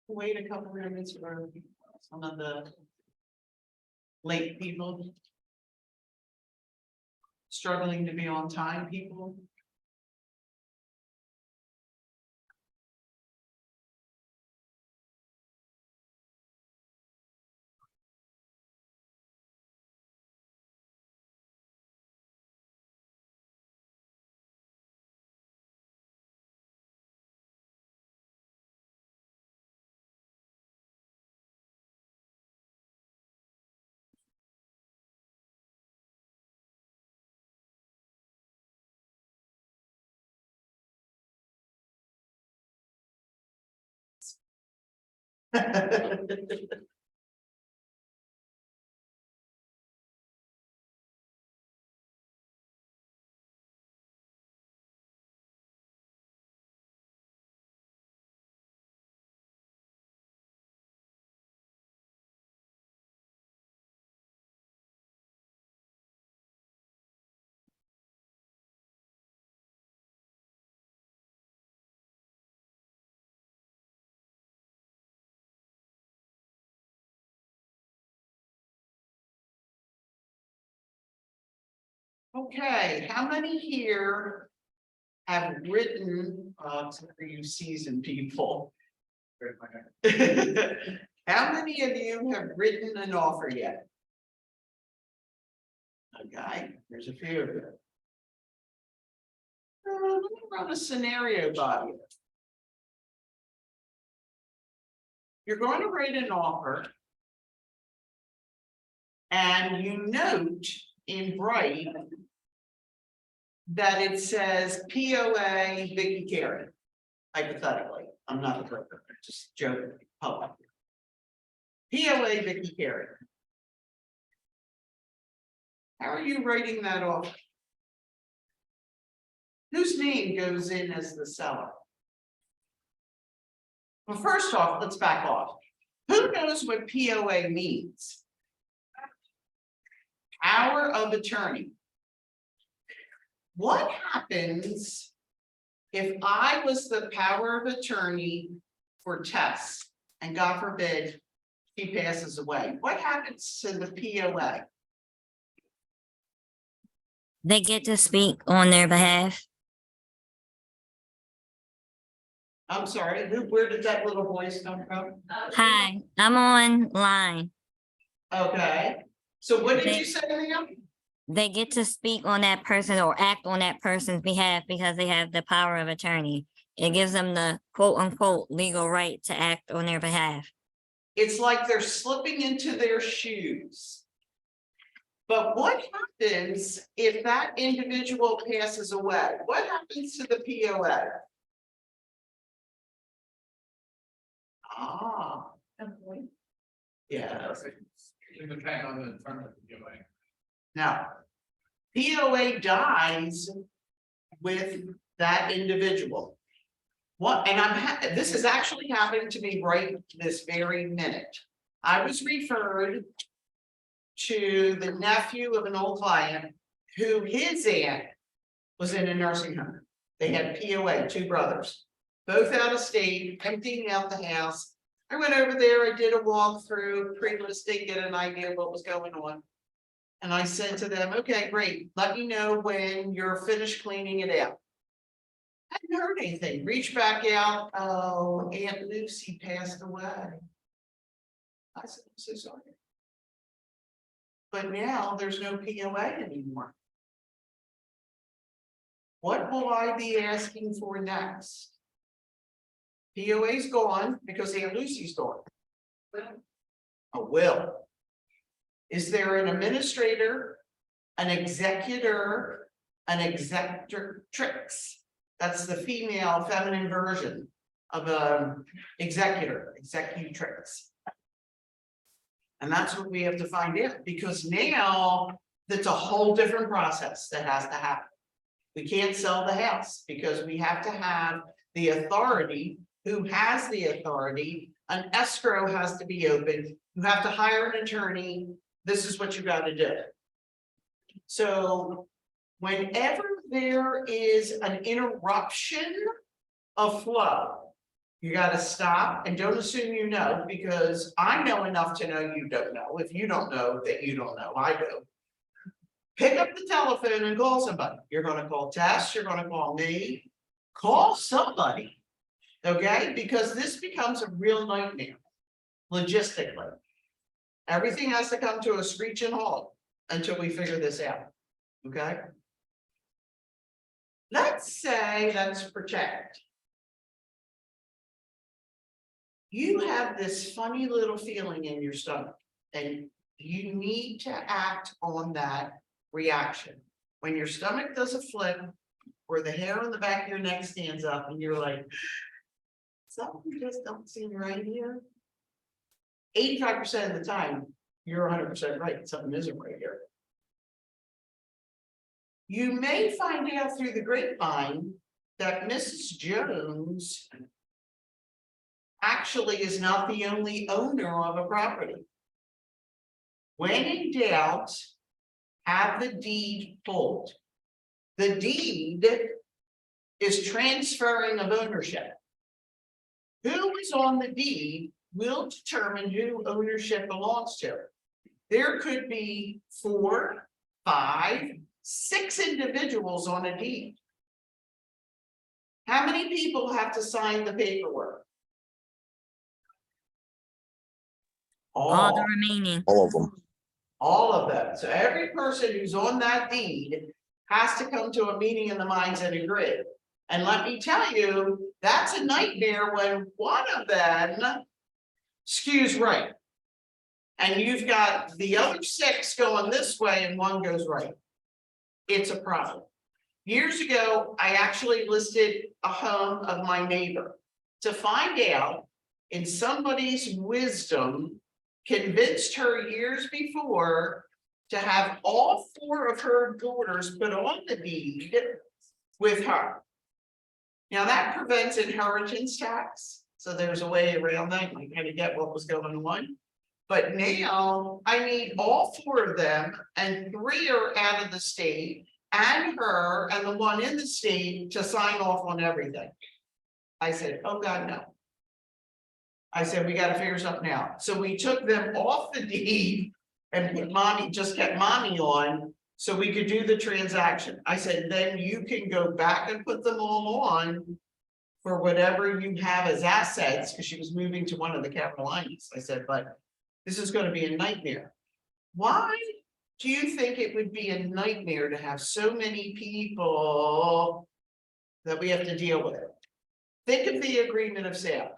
wait a couple minutes for some of the late people. Struggling to be on time people. Okay, how many here have written, except for you seasoned people? How many of you have written an offer yet? Okay, there's a few of you. Let me run a scenario by you. You're going to write an offer. And you note in bright that it says POA Vicky Carey. Hypothetically, I'm not a broker, I'm just joking. Public. POA Vicky Carey. How are you writing that off? Whose name goes in as the seller? Well, first off, let's back off. Who knows what POA means? Power of attorney. What happens if I was the power of attorney for Tess and God forbid she passes away? What happens to the POA? They get to speak on their behalf. I'm sorry, where did that little voice come from? Hi, I'm online. Okay, so what did you say, ma'am? They get to speak on that person or act on that person's behalf because they have the power of attorney. It gives them the quote unquote legal right to act on their behalf. It's like they're slipping into their shoes. But what happens if that individual passes away? What happens to the POA? Ah. Yeah. It would hang on the front of the POA. Now, POA dies with that individual. What, and this is actually happening to me right this very minute. I was referred to the nephew of an old client who his aunt was in a nursing home. They had POA, two brothers, both out of state, emptying out the house. I went over there, I did a walkthrough, pre-listing, get an idea of what was going on. And I said to them, okay, great, let me know when you're finished cleaning it out. I hadn't heard anything, reached back out, oh, Aunt Lucy passed away. I said, I'm so sorry. But now there's no POA anymore. What will I be asking for next? POA's gone because Aunt Lucy's gone. A will. Is there an administrator, an executor, an executrix? That's the female feminine version of an executor, executrix. And that's what we have to find out, because now that's a whole different process that has to happen. We can't sell the house because we have to have the authority. Who has the authority? An escrow has to be opened. You have to hire an attorney. This is what you got to do. So whenever there is an interruption of flow, You gotta stop and don't assume you know, because I know enough to know you don't know. If you don't know, that you don't know, I do. Pick up the telephone and call somebody. You're gonna call Tess, you're gonna call me, call somebody. Okay, because this becomes a real nightmare, logistically. Everything has to come to a screeching halt until we figure this out, okay? Let's say, let's protect. You have this funny little feeling in your stomach, and you need to act on that reaction. When your stomach does a flip, or the hair on the back of your neck stands up, and you're like, something just don't seem right here. 85% of the time, you're 100% right, something isn't right here. You may find out through the grapevine that Mrs. Jones actually is not the only owner of a property. When in doubt, have the deed pulled. The deed is transferring of ownership. Who is on the deed will determine who ownership belongs to. There could be 4, 5, 6 individuals on a deed. How many people have to sign the paperwork? All the remaining. All of them. All of them. So every person who's on that deed has to come to a meeting in the minds and agree. And let me tell you, that's a nightmare when one of them skews right. And you've got the other 6 going this way and one goes right. It's a problem. Years ago, I actually listed a home of my neighbor to find out, in somebody's wisdom, convinced her years before to have all 4 of her daughters put on the deed with her. Now that prevents inheritance tax, so there's a way around that. You kind of get what was going on. But now I need all 4 of them, and 3 are out of the state, and her and the one in the state to sign off on everything. I said, oh God, no. I said, we got to figure something out. So we took them off the deed and put mommy, just kept mommy on, so we could do the transaction. I said, then you can go back and put them all on for whatever you have as assets, because she was moving to one of the Carolinas. I said, but this is going to be a nightmare. Why do you think it would be a nightmare to have so many people that we have to deal with? Think of the agreement of sale.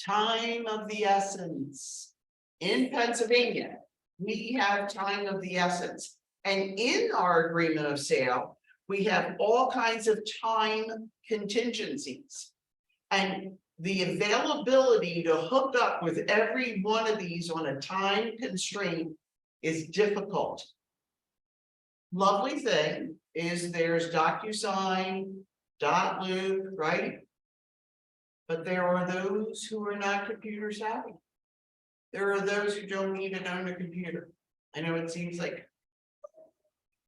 Time of the essence. In Pennsylvania, we have time of the essence. And in our agreement of sale, we have all kinds of time contingencies. And the availability to hook up with every one of these on a time constraint is difficult. Lovely thing is there's DocuSign, .loop, right? But there are those who are not computer savvy. There are those who don't need to own a computer. I know it seems like,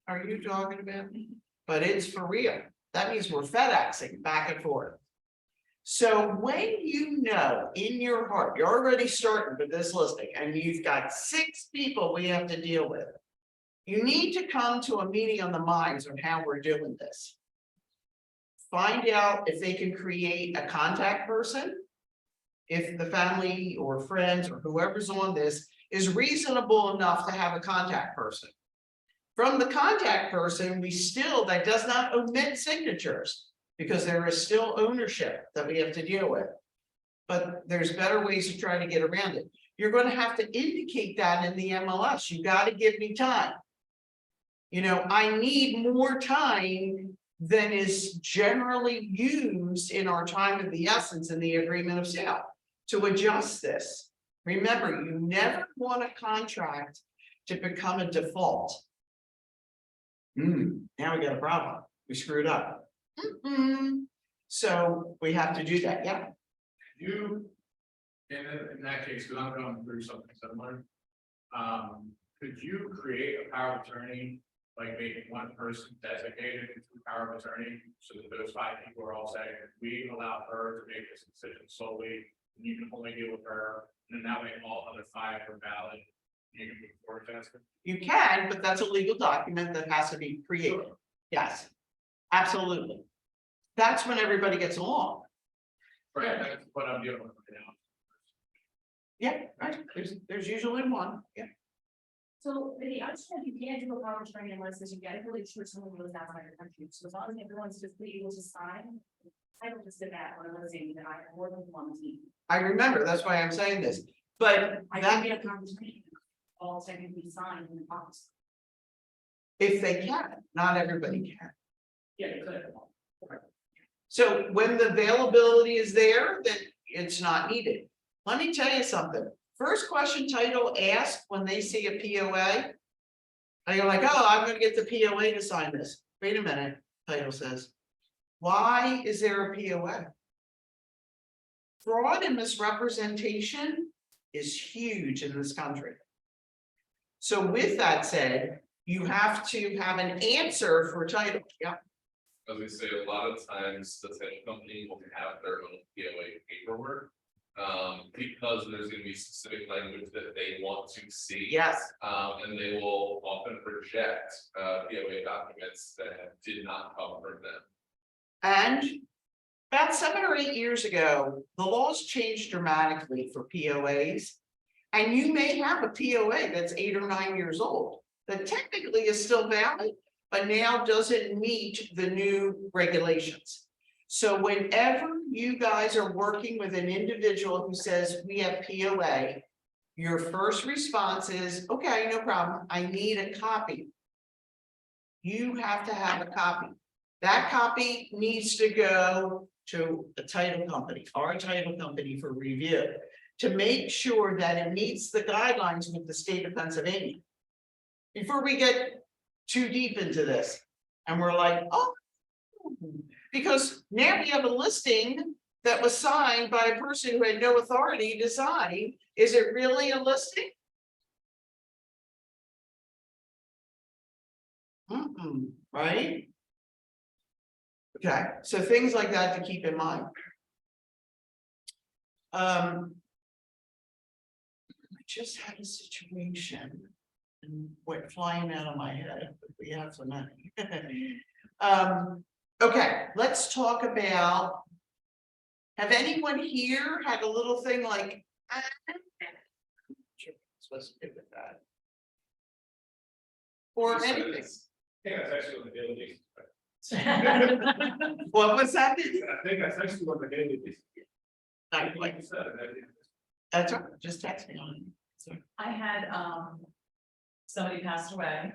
are you talking about me? But it's for real. That means we're FedExing back and forth. So when you know in your heart, you're already starting with this listing and you've got 6 people we have to deal with, you need to come to a meeting on the minds on how we're doing this. Find out if they can create a contact person. If the family or friends or whoever's on this is reasonable enough to have a contact person. From the contact person, that does not omit signatures, because there is still ownership that we have to deal with. But there's better ways to try to get around it. You're going to have to indicate that in the MLS. You got to give me time. You know, I need more time than is generally used in our time of the essence in the agreement of sale to adjust this. Remember, you never want a contract to become a default. Now we got a problem. We screwed up. So we have to do that. Yeah. You, in that case, because I'm going through something similar, could you create a power of attorney like make one person designated to power of attorney, so that those 5 people are all saying, we allow her to make this decision solely, and you can only deal with her, and then that way all other 5 are valid. You can move forward faster. You can, but that's a legal document that has to be created. Yes, absolutely. That's when everybody gets along. Right, that's what I'm dealing with right now. Yeah, right. There's usually one. Yeah. So the understand you can't do a power of attorney unless you get it really sure someone lives outside the country. So as long as everyone's just able to sign, I don't just sit back when I'm saying that I have more than one team. I remember, that's why I'm saying this, but I that, can get a power of attorney, all technically signed in the box. if they can, not everybody can. Yeah, they could. So when the availability is there, then it's not needed. Let me tell you something. First question title asked when they see a POA. And you're like, oh, I'm gonna get the POA to sign this. Wait a minute, title says. Why is there a POA? Fraud and misrepresentation is huge in this country. So with that said, you have to have an answer for title. Yeah. As we say, a lot of times the title company will have their own POA paperwork. Because there's gonna be specific language that they want to see. Yes. And they will often reject POA documents that did not come from them. And about 7 or 8 years ago, the laws changed dramatically for POAs. And you may have a POA that's 8 or 9 years old, that technically is still valid, but now doesn't meet the new regulations. So whenever you guys are working with an individual who says we have POA, your first response is, okay, no problem, I need a copy. You have to have a copy. That copy needs to go to a title company, our title company, for review, to make sure that it meets the guidelines with the state of Pennsylvania. Before we get too deep into this, and we're like, oh, because now we have a listing that was signed by a person who had no authority to sign. Is it really a listing? Right? Okay, so things like that to keep in mind. I just had a situation and went flying out of my head, but we have some money. Okay, let's talk about. Have anyone here had a little thing like? Supposed to do with that. Or anything. Yeah, that's actually what the daily. What was that? I think that's actually what the daily is. Like, you said, that's right, just text me on it. I had, somebody passed away.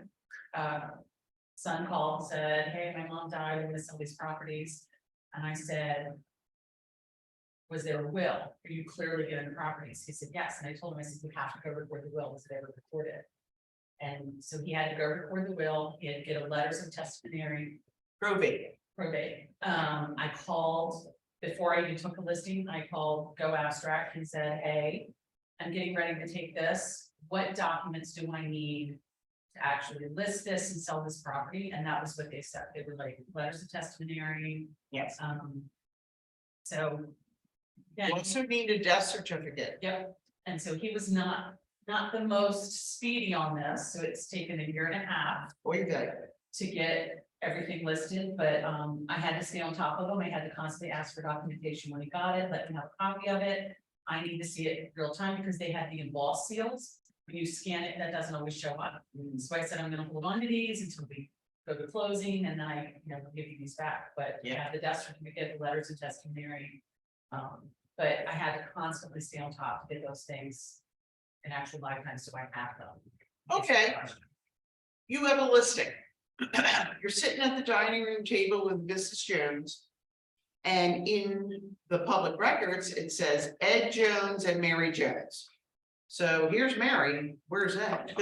Son called, said, hey, my mom died in some of these properties. And I said, was there a will? Are you clearly given properties? He said, yes. And I told him, I said, you have to go record the will. Was it ever recorded? And so he had to go record the will. He had to get a letters of testimony. Probate. I called, before I even took a listing, I called Go Abstract and said, hey, I'm getting ready to take this. What documents do I need to actually list this and sell this property? And that was what they said. They were like letters of testimony. Yes. So. You Yeah. also need a death certificate. Yep, and so he was not the most speedy on this, so it's taken 1.5 years Okay. to get everything listed, but I had to stay on top of him. I had to constantly ask for documentation when he got it, let me have a copy of it. I need to see it in real time because they had the embossed seals. When you scan it, that doesn't always show up. So I said, I'm gonna hold on to these until we go to closing, and then I, give you these back, but Yeah. yeah, the death certificate, the letters of testimony. But I had to constantly stay on top to get those things in actual lifetime, so I have them. Okay. You have a listing. You're sitting at the dining room table with Mrs. Jones. And in the public records, it says Ed Jones and Mary Jones. So here's Mary, where's Ed?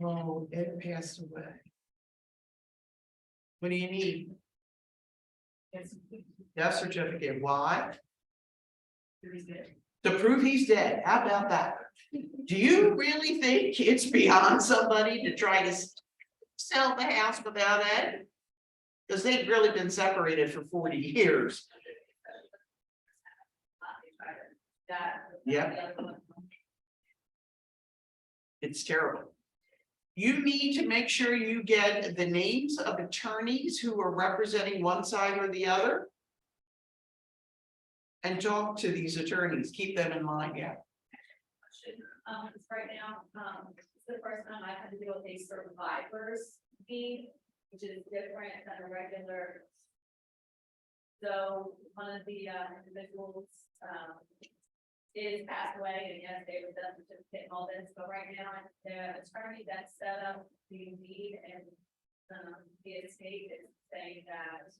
Oh, Ed passed away. What do you need? Death certificate, why? To prove he's dead, how about that? Do you really think it's beyond somebody to try to sell the house without Ed? Because they've really been separated for 40 years. Yeah. It's terrible. You need to make sure you get the names of attorneys who are representing one side or the other. And talk to these attorneys, keep them in mind, yeah. It's right now, it's the first time I've had to deal with a survivor's deed, which is different than a regular. So one of the individuals is passed away, and yes, they were done certificate and all this, but right now, the attorney that set up the deed and the estate is saying that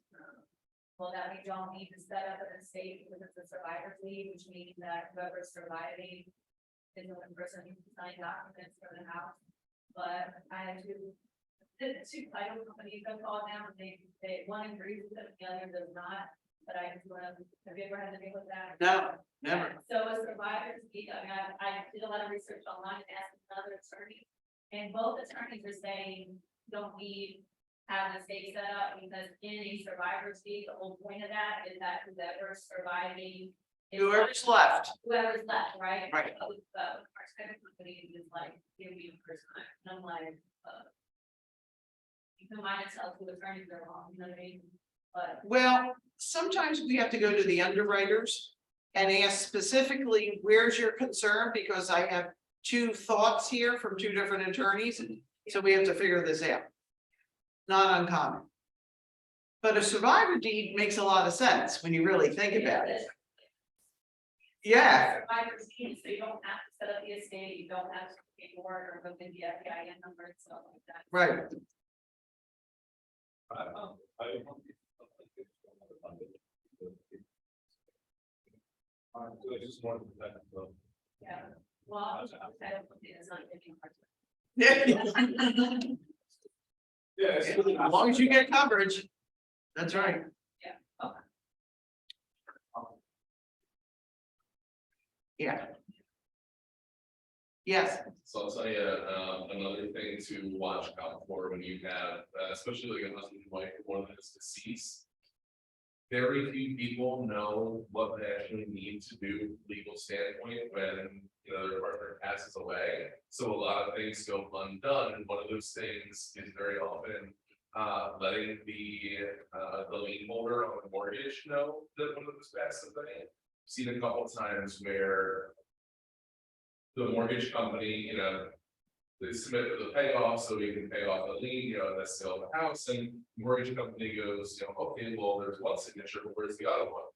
well, that we don't need to set up an estate because it's a survivor's deed, which means that whoever's surviving is the one person who can sign documents for the house. But I had two title companies that called now, and they one agrees with it, the other does not. But I just want to, have you ever had to deal with that? No, never. So a survivor's deed, I mean, I did a lot of research online and asked another attorney, and both attorneys are saying, don't need have an estate set up, because in a survivor's deed, the whole point of that is that whoever's surviving. Whoever's left. Whoever's left, right? Right. Our title company is like, give me the first time, and I'm like, you can mind tell who attorneys are wrong, you know what I mean? But Well, sometimes we have to go to the underwriters and ask specifically, where's your concern? Because I have two thoughts here from two different attorneys, so we have to figure this out. Not uncommon. But a survivor deed makes a lot of sense when you really think about it. Yeah, survivor's deed, so you don't have to set up the estate, you don't have to pay for it or go get the FEIN number and stuff like that. right. I just wanted to. Yeah, well, title company is not giving hard. Yeah. Yeah, As long as you get coverage. That's right. Yeah, okay. Yeah. Yes, So I'll tell you, another thing to watch out for when you have, especially like a husband and wife, one that is deceased. Very few people know what they actually need to do from a legal standpoint when, you know, their partner passes away. So a lot of things go undone, and one of those things is very often letting the lien holder on the mortgage know that one of those passed away. Seen a couple times where the mortgage company, you know, they submit for the payoff so we can pay off the lien, you know, that's sale of the house, and mortgage company goes, you know, okay, well, there's one signature, but where's the other one?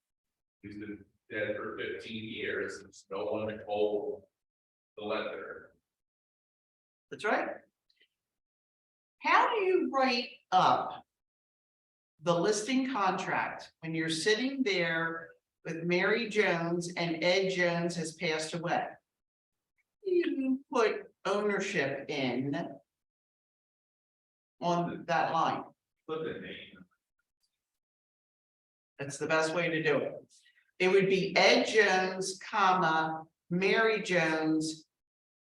He's been dead for 15 years, and no one told the lender. that's right. How do you write up the listing contract when you're sitting there with Mary Jones and Ed Jones has passed away? You put ownership in on that line. Put the name. That's the best way to do it. It would be Ed Jones, comma, Mary Jones,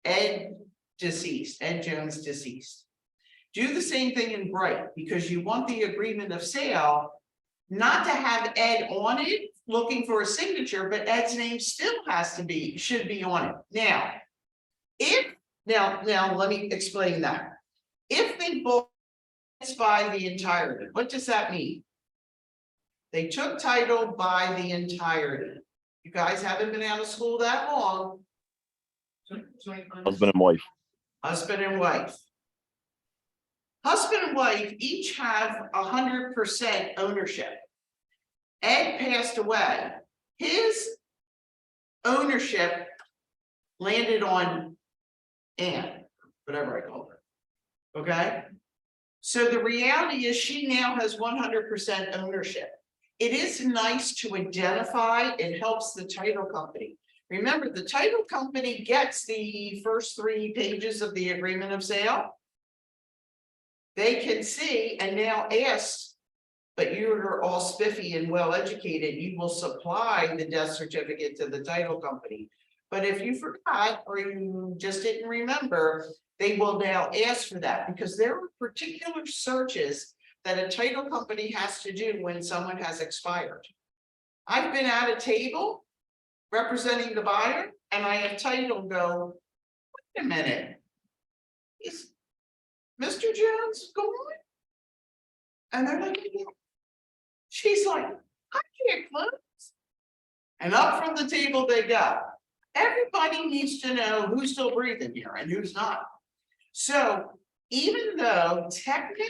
Ed Jones deceased. Do the same thing in Bright, because you want the agreement of sale not to have Ed on it looking for a signature, but Ed's name still should be on it. Now, let me explain that. If they both by the entirety, what does that mean? They took title by the entirety. You guys haven't been out of school that long. Husband and wife. Husband and wife. Husband and wife each have 100% ownership. Ed passed away. His ownership landed on Ann, whatever I call her. Okay? So the reality is she now has 100% ownership. It is nice to identify, it helps the title company. Remember, the title company gets the first 3 pages of the agreement of sale. They can see and now ask, but you're all spiffy and well educated, you will supply the death certificate to the title company. But if you forgot or you just didn't remember, they will now ask for that because there are particular searches that a title company has to do when someone has expired. I've been at a table representing the buyer and I have title go, wait a minute. Is Mr. Jones gone? And they're like, "Yeah." She's like, I can't close. And up from the table they go. Everybody needs to know who's still breathing here and who's not. So even though technically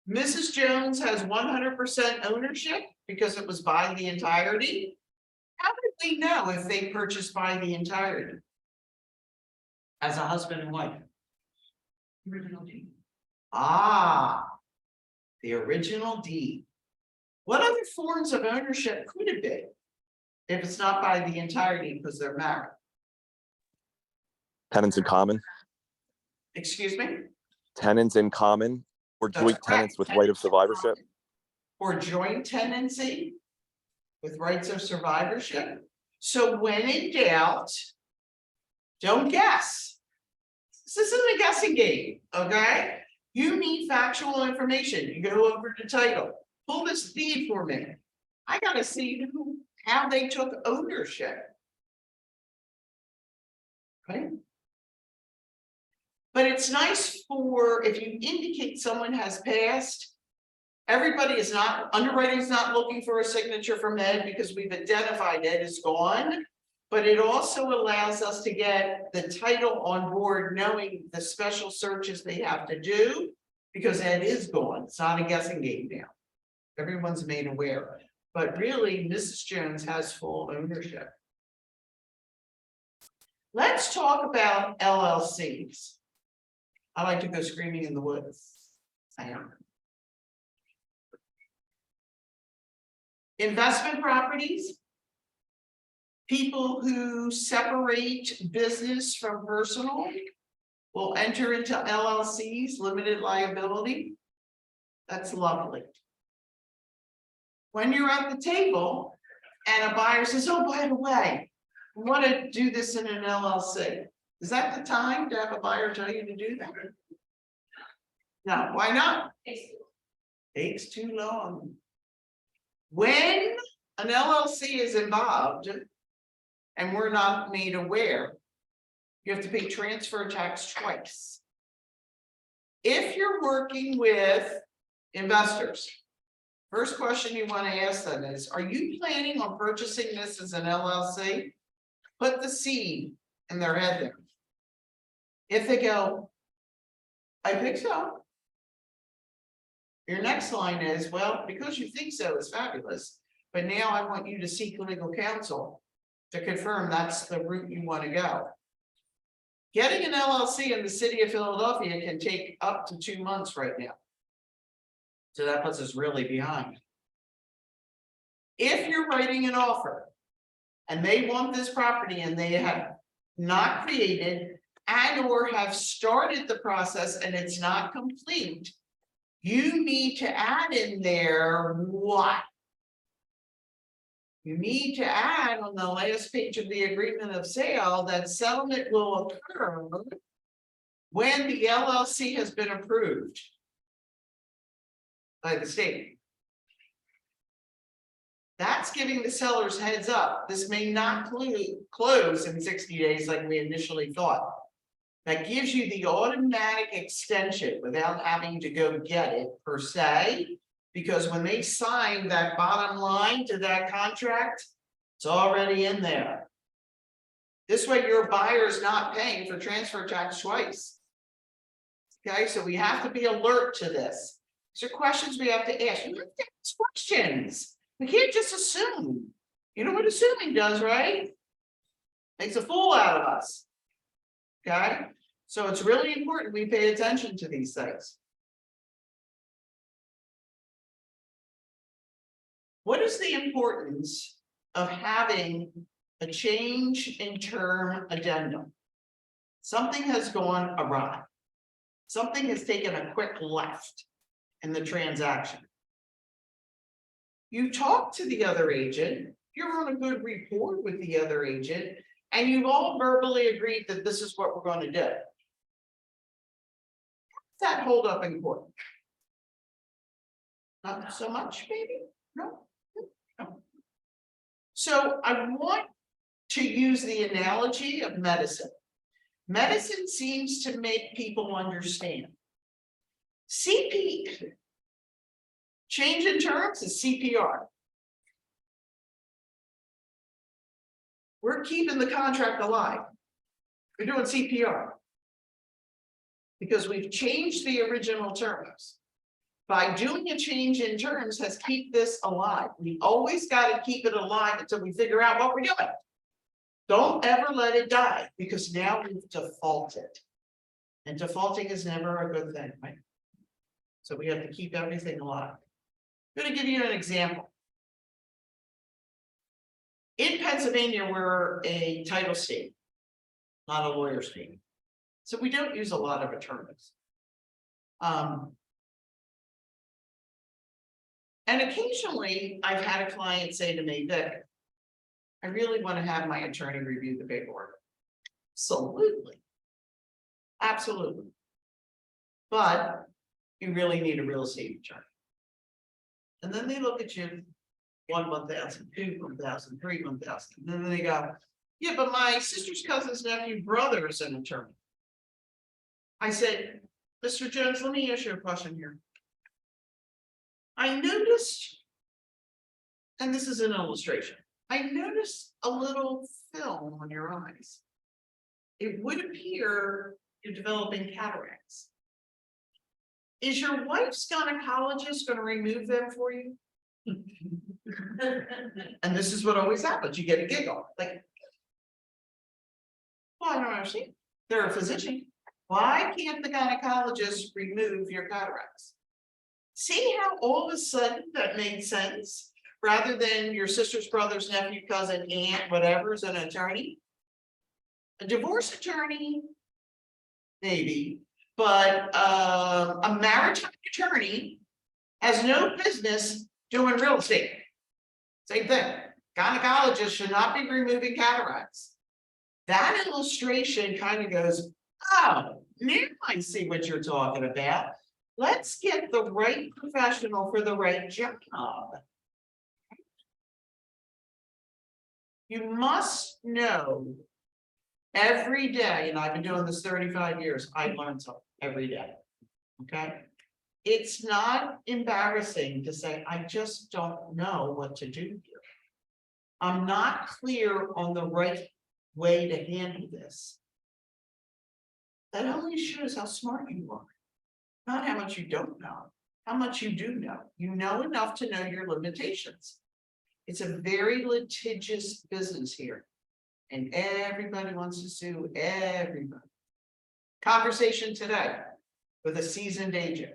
Mrs. Jones has 100% ownership because it was by the entirety, how did we know if they purchased by the entirety? As a husband and wife. Original deed. Ah, the original deed. What other forms of ownership could it be? If it's not by the entirety because they're married? Tenants in common, Excuse me? tenants in common, or That's joint tenants correct. with right of survivorship. Or joint tenancy with rights of survivorship. So when in doubt, don't guess. This isn't a guessing game, okay? You need factual information. You go over to title, pull this deed for me. I gotta see how they took ownership. Okay? But it's nice for, if you indicate someone has passed, everybody is not, underwriting is not looking for a signature from Ed because we've identified Ed is gone. But it also allows us to get the title on board, knowing the special searches they have to do, because Ed is gone. It's not a guessing game now. Everyone's made aware, but really Mrs. Jones has full ownership. Let's talk about LLCs. I like to go screaming in the woods. I am. Investment properties. People who separate business from personal will enter into LLCs, limited liability. That's lovely. When you're at the table and a buyer says, oh, by the way, I want to do this in an LLC. Is that the time to have a buyer tell you to do that? No, why not? Takes too long. When an LLC is involved and we're not made aware, you have to pay transfer tax twice. If you're working with investors, first question you want to ask them is, are you planning on purchasing this as an LLC? Put the seed in their head there. If they go, I think so. Your next line is, well, because you think so is fabulous, but now I want you to seek legal counsel to confirm that's the route you want to go. Getting an LLC in the city of Philadelphia can take up to 2 months right now. So that puts us really behind. If you're writing an offer and they want this property and they have not created and or have started the process and it's not complete, you need to add in there what? You need to add on the last page of the agreement of sale that settlement will occur when the LLC has been approved by the state. That's giving the sellers heads up. This may not close in 60 days like we initially thought. That gives you the automatic extension without having to go get it per se. Because when they sign that bottom line to that contract, it's already in there. This way your buyer is not paying for transfer tax twice. Okay, so we have to be alert to this. These are questions we have to ask. We have to ask questions. We can't just assume. You know what assuming does, right? Makes a fool out of us. Okay, so it's really important we pay attention to these things. What is the importance of having a change in term addendum? Something has gone awry. Something has taken a quick left in the transaction. You talk to the other agent you're on a good rapport with the other agent, and you've all verbally agreed that this is what we're gonna do. That hold up in court. Not so much, maybe, no. No. So I want to use the analogy of medicine. Medicine seems to make people understand. Change in terms is CPR. We're keeping the contract alive. We're doing CPR. Because we've changed the original terms. By doing a change in terms has keep this alive. We always got to keep it alive until we figure out what we're doing. Don't ever let it die, because now we've defaulted. And defaulting is never a good thing, right? So we have to keep everything alive. I'm going to give you an example. In Pennsylvania, we're a title state, not a lawyer state. So we don't use a lot of attorneys. And occasionally I've had a client say to me that I really want to have my attorney review the paperwork. Absolutely. Absolutely. But you really need a real estate attorney. And then they look at you, 1,000, 2, 1,000, 3, 1,000. And then they go, yeah, but my sister's cousin's nephew brother is an attorney. I said, Mr. Jones, let me ask you a question here. I noticed, and this is an illustration, I noticed a little film on your eyes. It would appear you're developing cataracts. Is your wife's gynecologist going to remove them for you? And this is what always happens. You get a giggle. Like, well, I don't understand. They're a physician. Why can't the gynecologist remove your cataracts? See how all of a sudden that made sense? Rather than your sister's brother's nephew, cousin, aunt, whatever is an attorney. A divorce attorney, maybe, but a maritime attorney has no business doing real estate. Same thing. Gynecologists should not be removing cataracts. That illustration kind of goes, oh, now I see what you're talking about. Let's get the right professional for the right job. You must know every day, and I've been doing this 35 years, I learn something every day. Okay. It's not embarrassing to say, I just don't know what to do here. I'm not clear on the right way to handle this. That only shows how smart you are. Not how much you don't know, how much you do know. You know enough to know your limitations. It's a very litigious business here. And everybody wants to sue everybody. Conversation today with a seasoned agent.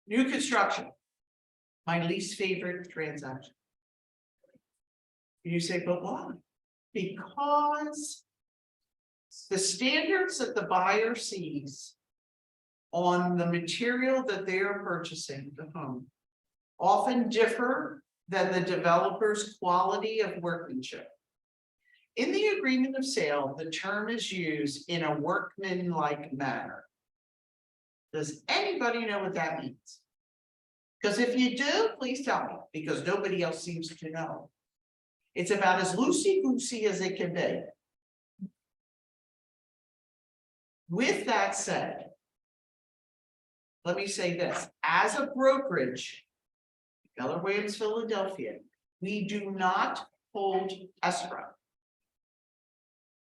New construction, my least favorite transaction. You say, but why? Because the standards that the buyer sees on the material that they are purchasing the home often differ than the developer's quality of workmanship. In the agreement of sale, the term is used in a workmanlike manner. Does anybody know what that means? Because if you do, please tell me, because nobody else seems to know. It's about as loosey-goosey as it can be. With that said, let me say this, as a brokerage, Keller Williams, Philadelphia, we do not hold escrow.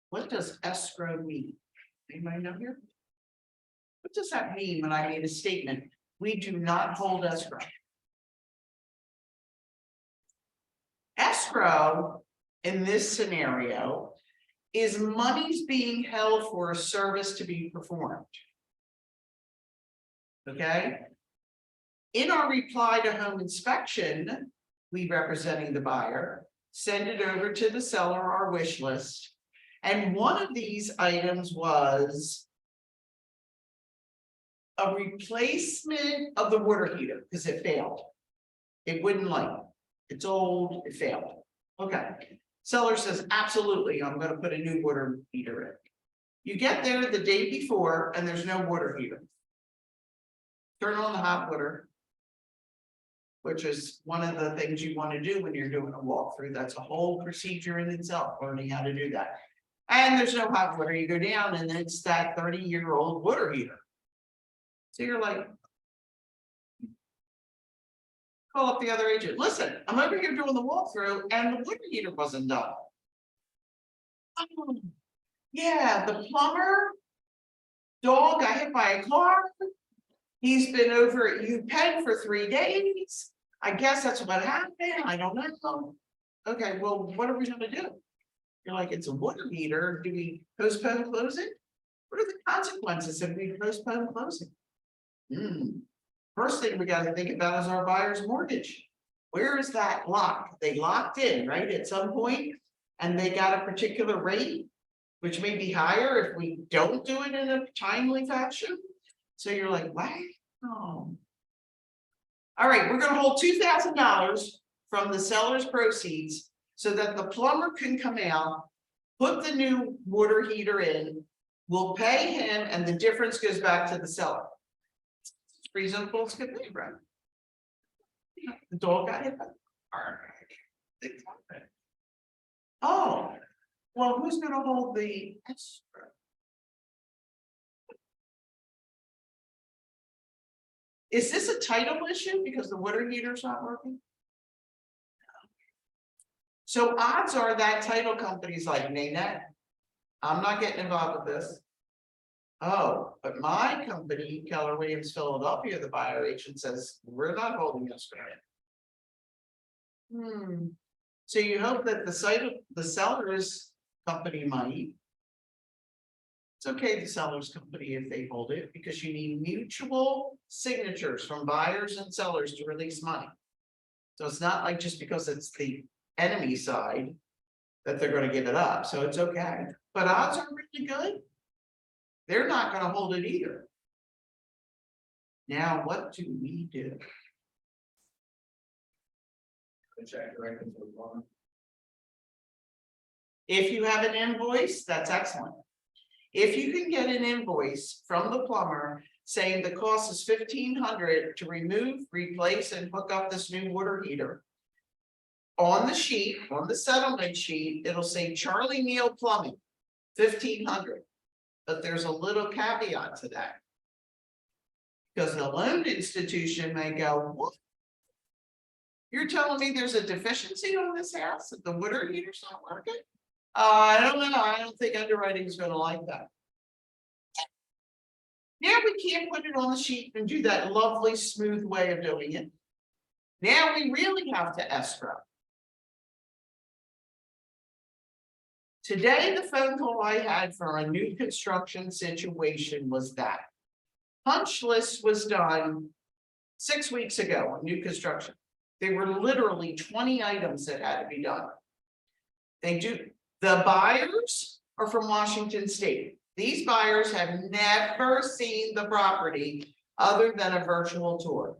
What does escrow mean? Anybody know here? What does that mean when I made a statement? We do not hold escrow. Escrow in this scenario is monies being held for a service to be performed. Okay. In our reply to home inspection, we representing the buyer, send it over to the seller, our wish list. And one of these items was a replacement of the water heater because it failed. It wouldn't light. It's old, it failed. Okay, seller says, absolutely, I'm gonna put a new water heater in. You get there the day before and there's no water heater. Turn on the hot water. Which is one of the things you want to do when you're doing a walkthrough. That's a whole procedure in itself, learning how to do that. And there's no hot water. You go down and it's that 30-year-old water heater. So you're like, call up the other agent. Listen, I'm over here doing the walkthrough and the water heater wasn't done. Oh, yeah, the plumber dog got hit by a car. He's been over at UPenn for 3 days. I guess that's what happened. I don't know. Okay, well, what are we gonna do? You're like, it's a water heater. Do we postpone closing? What are the consequences if we postpone closing? First thing we gotta think about is our buyer's mortgage. Where is that locked? They locked in, right, at some point, and they got a particular rate, which may be higher if we don't do it in a timely fashion. So you're like, wow. All right, we're gonna hold $2,000 from the seller's proceeds so that the plumber can come out, put the new water heater in, we'll pay him, and the difference goes back to the seller. It's reasonable, it's good, right? The dog got hit by the car. Things happen. Oh, well, who's gonna hold the escrow? Is this a title issue because the water heater's not working? So odds are that title company's like, Nanette, I'm not getting involved with this. Oh, but my company, Keller Williams Philadelphia, the buyer agent says, we're not holding escrow. So you hope that the seller's company money. It's okay, the seller's company, if they hold it, because you need mutual signatures from buyers and sellers to release money. So it's not like just because it's the enemy side that they're gonna give it up, so it's okay. But odds are really good. They're not gonna hold it either. Now, what do we do? Check directly to the plumber. If you have an invoice, that's excellent. If you can get an invoice from the plumber saying the cost is $1,500 to remove, replace, and hook up this new water heater. On the sheet, on the settlement sheet, it'll say Charlie Neal Plumbing, $1,500. But there's a little caveat to that. Because the loan institution may go, what? You're telling me there's a deficiency on this house, that the water heater's not working? I don't know, I don't think underwriting is gonna like that. Now we can't put it on the sheet and do that lovely smooth way of doing it. Now we really have to escrow. Today, the phone call I had for a new construction situation was that. Punch list was done 6 weeks ago on new construction. There were literally 20 items that had to be done. The buyers are from Washington State. These buyers have never seen the property other than a virtual tour.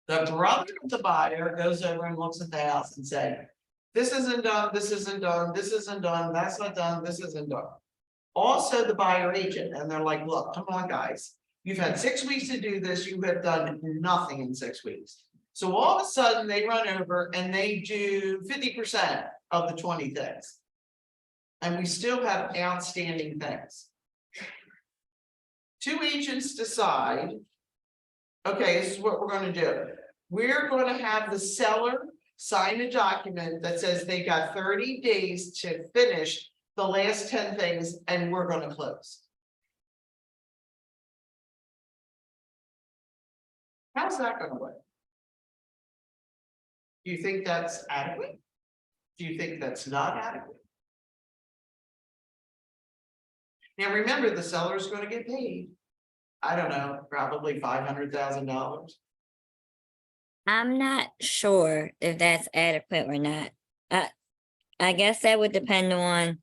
The brother of the buyer goes over and looks at the house and said, this isn't done, this isn't done, this isn't done, that's not done, this isn't done. Also the buyer agent, and they're like, look, come on, guys. You've had 6 weeks to do this, you have done nothing in 6 weeks. So all of a sudden they run over and they do 50% of the 20 things. And we still have outstanding things. 2 agents decide, okay, this is what we're gonna do. We're gonna have the seller sign a document that says they got 30 days to finish the last 10 things and we're gonna close. How's that gonna work? Do you think that's adequate? Do you think that's not adequate? Now, remember, the seller is going to get paid. I don't know, probably $500,000. I'm not sure if that's adequate or not. I guess that would depend on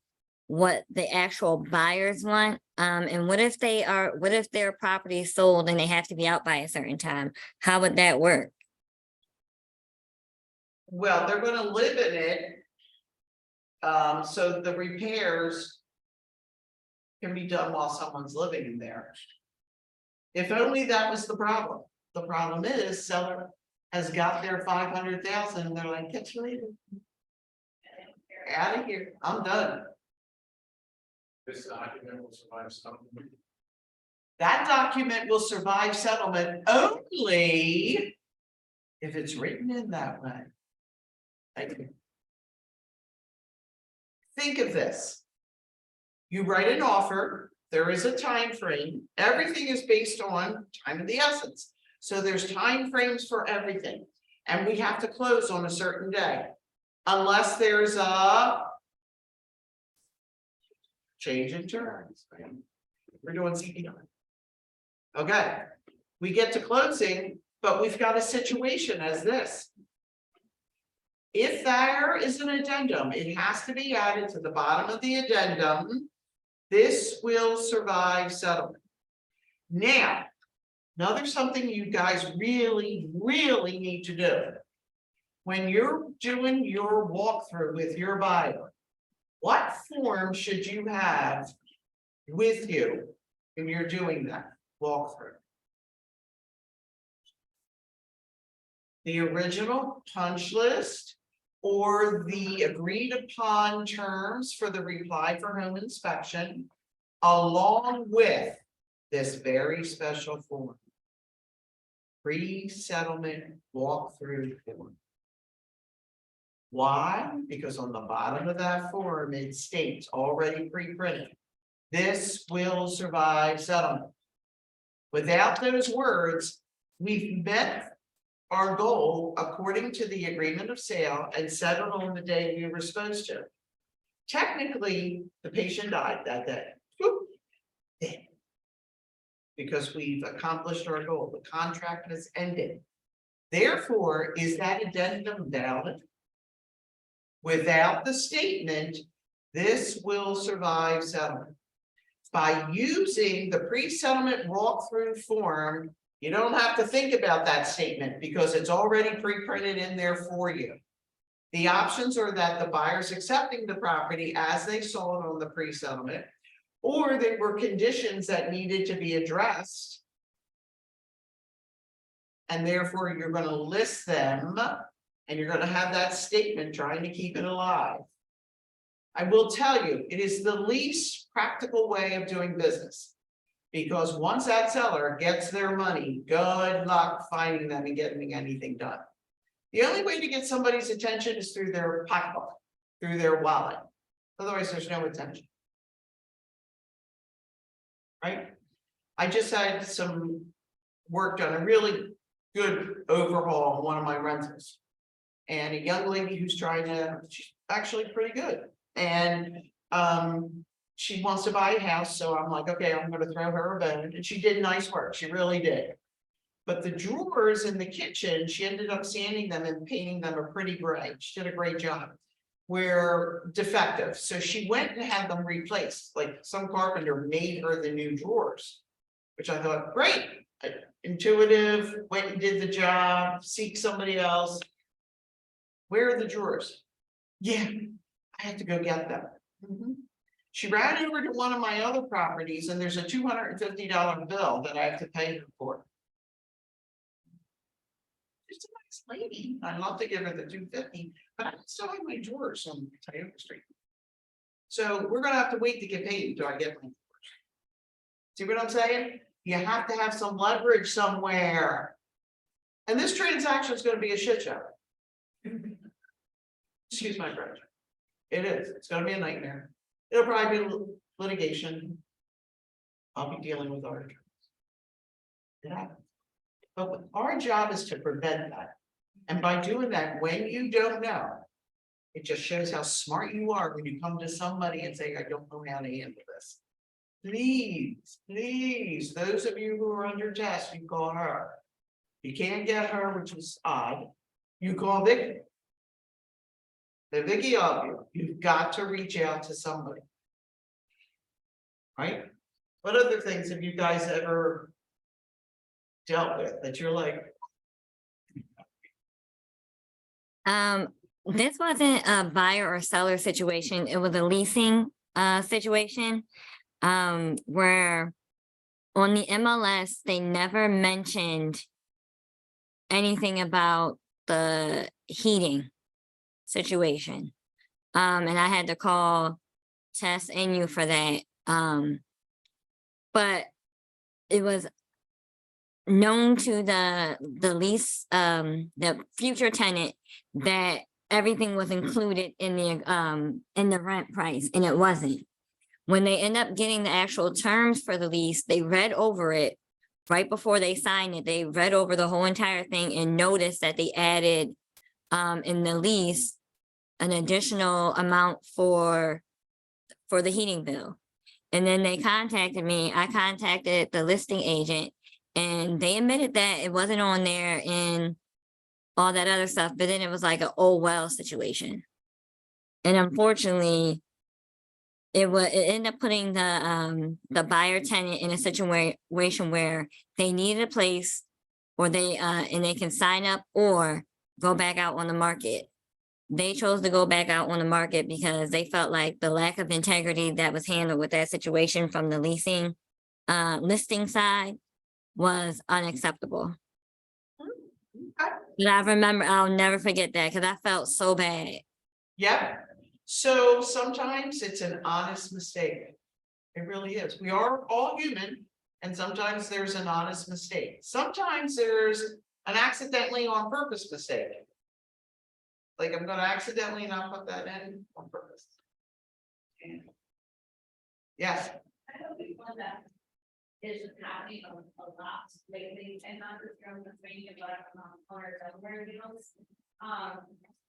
what the actual buyers want. And what if their property is sold and they have to be out by a certain time? How would that work? Well, they're gonna live in it. So the repairs. Can be done while someone's living in there. If only that was the problem. The problem is seller has got their 500,000 and they're like, catch you later. Out of here, I'm done. This document will survive some. That document will survive settlement only if it's written in that way. Thank you. Think of this. You write an offer, there is a time frame. Everything is based on time of the essence. So there's time frames for everything. And we have to close on a certain day. Unless there's a change in terms. We're doing CPI. Okay, we get to closing, but we've got a situation as this. If there is an addendum, it has to be added to the bottom of the addendum. This will survive settlement. Now, there's something you guys really need to do. When you're doing your walkthrough with your buyer, what form should you have with you when you're doing that walkthrough? The original punch list or the agreed upon terms for the reply for home inspection, along with this very special form. Pre-settlement walkthrough form. Why? Because on the bottom of that form, it states already pre-printed. This will survive settlement. Without those words, we've met our goal according to the agreement of sale and settled on the day we were supposed to. Technically, the patient died that day. Whoop. Dead. Because we've accomplished our goal. The contract has ended. Therefore, is that addendum valid? Without the statement, this will survive settlement. By using the pre-settlement walkthrough form, you don't have to think about that statement because it's already pre-printed in there for you. The options are that the buyer's accepting the property as they saw it on the pre-settlement, or there were conditions that needed to be addressed. And therefore, you're going to list them and you're going to have that statement trying to keep it alive. I will tell you, it is the least practical way of doing business. Because once that seller gets their money, good luck finding them and getting anything done. The only way to get somebody's attention is through their pocketbook, through their wallet. Otherwise, there's no attention. Right? I just had some work done, a really good overhaul on one of my rentals. And a young lady who's she's actually pretty good. And she wants to buy a house, so I'm like, okay, I'm gonna throw her a bone, and she did nice work, she really did. But the drawers in the kitchen, she ended up sanding them and painting them a pretty gray, she did a great job. Were defective, so she went and had them replaced, like some carpenter made her the new drawers. Which I thought, great, intuitive, went and did the job, seek somebody else. Where are the drawers? Yeah, I have to go get them. She ran over to one of my other properties and there's a $250 bill that I have to pay her for. She's a nice lady. I'd love to give her the $250, but I still have my drawers on Tioga Street. So we're gonna have to wait to get paid until I get my drawers. See what I'm saying? You have to have some leverage somewhere. And this transaction is gonna be a shit show. Excuse my French. It is. It's gonna be a nightmare. It'll probably be litigation. I'll be dealing with our attorneys. It happens. But our job is to prevent that. And by doing that, when you don't know, it just shows how smart you are when you come to somebody and say, I don't know how to handle this. Please, those of you who are under test, you call her. You can't get her, which is odd. You call Vicky. The Vicky of you, you've got to reach out to somebody. Right? What other things have you guys ever dealt with that you're like, This wasn't a buyer or seller situation. It was a leasing situation. Where on the MLS, they never mentioned anything about the heating situation. And I had to call Tess and you for that. But it was known to the lease, the future tenant, that everything was included in the rent price, and it wasn't. When they end up getting the actual terms for the lease, they read over it right before they signed it. They read over the whole entire thing and noticed that they added in the lease an additional amount for the heating bill. And then they contacted me. I contacted the listing agent, and they admitted that it wasn't on there and all that other stuff, but then it was like an oh well situation. And unfortunately, it ended up putting the buyer tenant in a situation where they needed a place, or they and they can sign up or go back out on the market. They chose to go back out on the market because they felt like the lack of integrity that was handled with that situation from the leasing listing side was unacceptable. And I remember, I'll never forget that because I felt so bad. Yep. So sometimes it's an honest mistake. It really is. We are all human, and sometimes there's an honest mistake. Sometimes there's an accidentally on purpose mistake. Like, I'm gonna accidentally not put that in on purpose. And- Yes, I don't think one that is happening a lot lately, and not just from Pennsylvania, but corners everywhere, you know.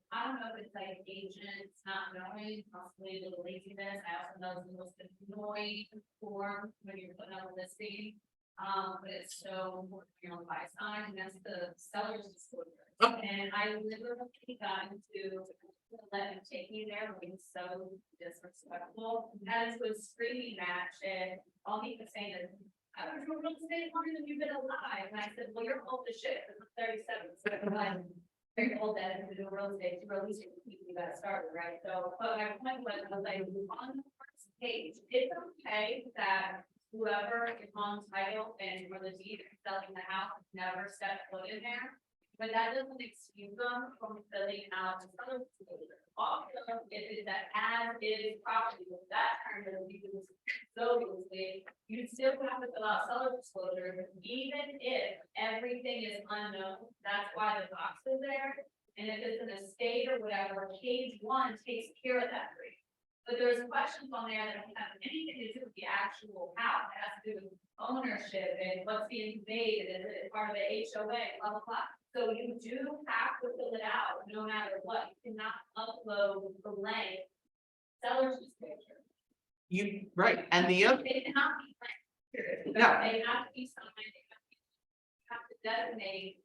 I don't know if it's like agents not knowing, possibly a little laziness. I also know it's the most annoying form when you're putting up a listing. But it's so, you know, by sign, and that's the seller's disclosure. And I literally got to let him take me there, being so disrespectful, as was screaming match, and all he was saying is, I don't know real estate longer than you've been alive. And I said, well, you're old as shit, I'm 37, so I'm very old that to do real estate, to release it, you got started, right? So, but my point was like, on the first page, it's okay that whoever is on title and for the deed and selling the house never stepped foot in there. But that doesn't excuse them from filling out the other disclosure. Also, it is that as is property, with that term that we use so loosely, you still have to fill out seller disclosure, even if everything is unknown. That's why the box is there. And if it's an estate or whatever, page 1 takes care of that for you. But there's questions on there that don't have anything to do with the actual house. It has to do with ownership and what's being conveyed, and is it part of the HOA, blah, blah, blah. So you do have to fill it out no matter what. You cannot upload the blank seller's disclosure. you, right, and the other, They cannot be blank. no, They have to be signed. They have to designate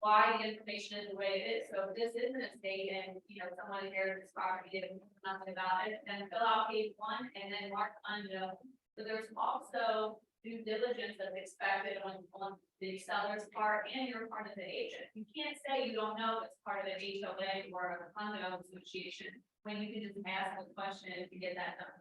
why the information is the way it is. So if this isn't a state and, you know, someone inherited this property, didn't know nothing about it, then fill out page 1 and then mark unknown. So there's also due diligence that's expected on the seller's part and your part of the agent. You can't say you don't know it's part of an HOA or a condo association when you can just ask a question to get that done.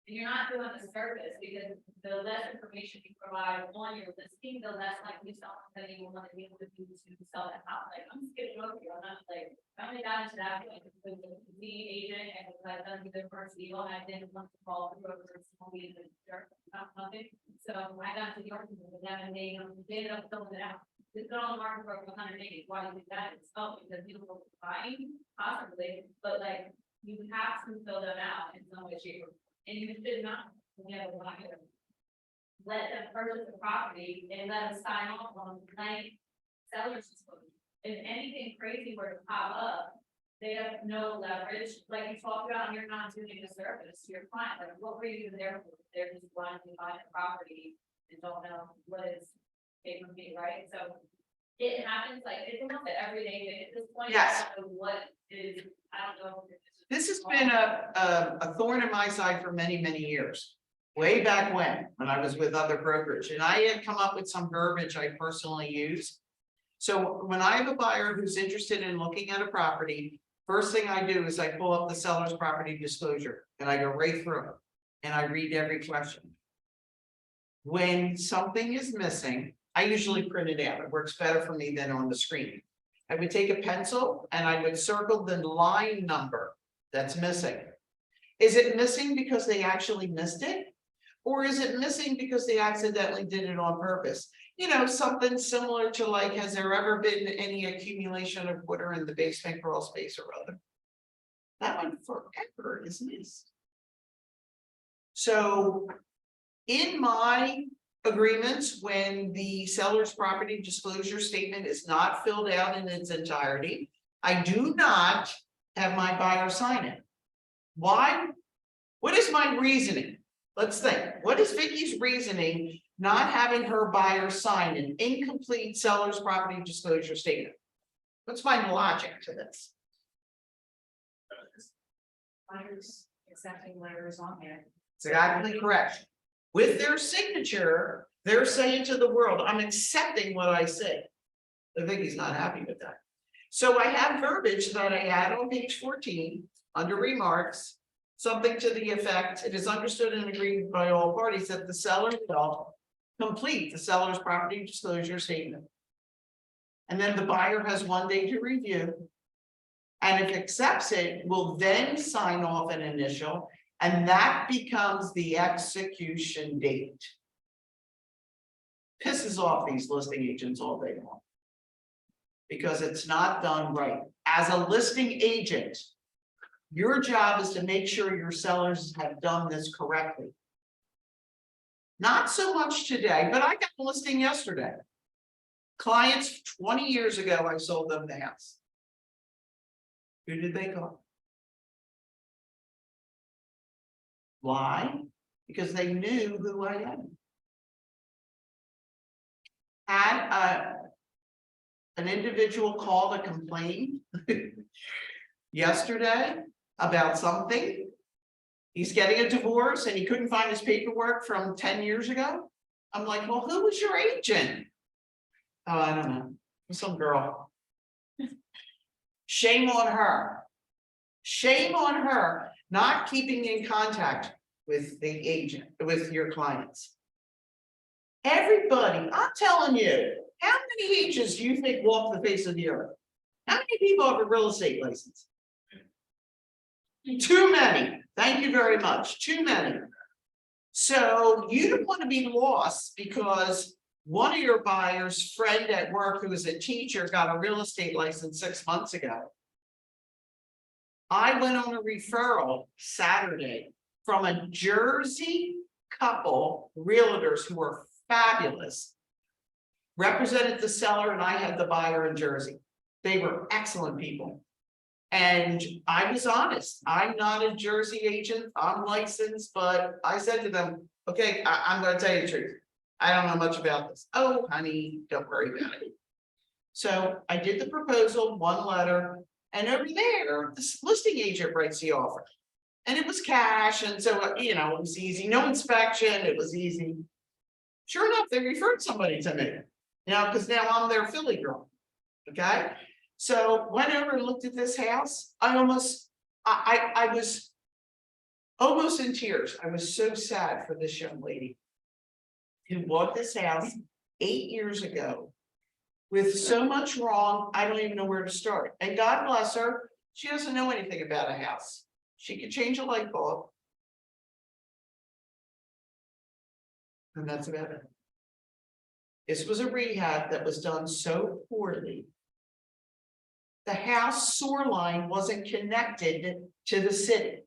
And you're not doing a service, because the less information you provide on your listing, the less likely somebody will want to be able to do to sell that house. Like, I'm skipping over you, I'm not like, I only got into that point because the agent and I've done the first deal, and I didn't want to call the broker, it's only the dirt, not nothing. So I got to the argument with them, and they ended up filling it out. It's been on the market for 100 days. Why do you do that? It's because people are buying, possibly, but like, you have to fill them out in some way, shape, or form. And you should not, you know, let them purchase the property and let them sign off on blank seller's disclosure. If anything crazy were to pop up, they have no leverage, like you talked about, and you're not doing a service to your client. Like, what were you there for? They're just blindly buying the property and don't know what is it would be, right? So it happens, like, it's almost an everyday thing at this point. Yes. I don't know what is, I don't know. If it's just- this has been a thorn in my side for many, many years. Way back when I was with other brokerage, and I had come up with some verbiage I personally use. So when I have a buyer who's interested in looking at a property, first thing I do is I pull up the seller's property disclosure and I go right through it. And I read every question. When something is missing, I usually print it out. It works better for me than on the screen. I would take a pencil and I would circle the line number that's missing. Is it missing because they actually missed it? Or is it missing because they accidentally did it on purpose? You know, something similar to like, has there ever been any accumulation of water in the basement crawl space or other? That one forever is missed. So in my agreements, when the seller's property disclosure statement is not filled out in its entirety, I do not have my buyer sign it. Why? What is my reasoning? Let's think. What is Vicky's reasoning not having her buyer sign an incomplete seller's property disclosure statement? What's my logic to this? Buyers accepting letters on there. Exactly correct. With their signature, they're saying to the world, I'm accepting what I say. I think he's not happy with that. So I have verbiage that I add on page 14 under remarks, something to the effect, it is understood and agreed by all parties that the seller will complete the seller's property disclosure statement. And then the buyer has 1 day to review. And if accepts it, will then sign off an initial, and that becomes the execution date. Pisses off these listing agents all day long. Because it's not done right. As a listing agent, your job is to make sure your sellers have done this correctly. Not so much today, but I got a listing yesterday. Clients 20 years ago, I sold them the house. Who did they call? Why? Because they knew who I am. Had an individual call to complain yesterday about something. He's getting a divorce and he couldn't find his paperwork from 10 years ago. I'm like, well, who was your agent? Oh, I don't know. Some girl. Shame on her. Shame on her not keeping in contact with the agent, with your clients. Everybody, I'm telling you, how many agents do you think walk the face of the earth? How many people have a real estate license? Too many. Thank you very much. Too many. So you don't want to be lost because one of your buyers' friend at work who is a teacher got a real estate license 6 months ago. I went on a referral Saturday from a Jersey couple, realtors who were fabulous. Represented the seller and I had the buyer in Jersey. They were excellent people. And I was honest. I'm not a Jersey agent. I'm licensed, but I said to them, okay, I'm going to tell you the truth. I don't know much about this. Oh, honey, don't worry about it. So I did the proposal, one letter, and over there, this listing agent writes the offer. And it was cash. And so, you know, it was easy. No inspection. It was easy. Sure enough, they referred somebody to me, you know, because now I'm their Philly girl. Okay. So went over and looked at this house. I was almost in tears. I was so sad for this young lady who bought this house 8 years ago with so much wrong. I don't even know where to start. And God bless her. She doesn't know anything about a house. She could change a light bulb. And that's about it. This was a rehab that was done so poorly. The house sewer line wasn't connected to the city.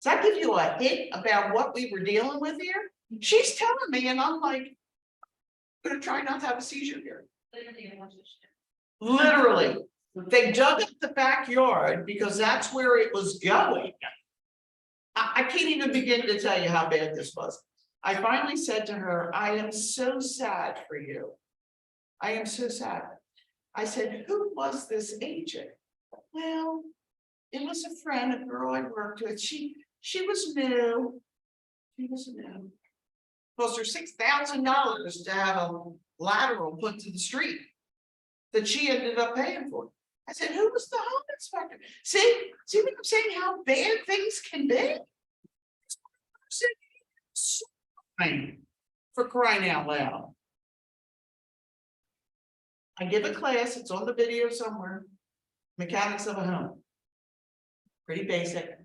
Does that give you a hint about what we were dealing with here? She's telling me, and I'm like, I'm gonna try not to have a seizure here. Literally, they dug up the backyard because that's where it was going. I can't even begin to tell you how bad this was. I finally said to her, I am so sad for you. I am so sad. I said, who was this agent? Well, it was a friend, a girl I worked with. She was new. She was new. Cost her $6,000 to have a lateral put to the street. that she ended up paying for. I said, who was the home inspector? See what I'm saying, how bad things can be? For crying out loud. I give a class, it's on the video somewhere. Mechanics of a home. Pretty basic.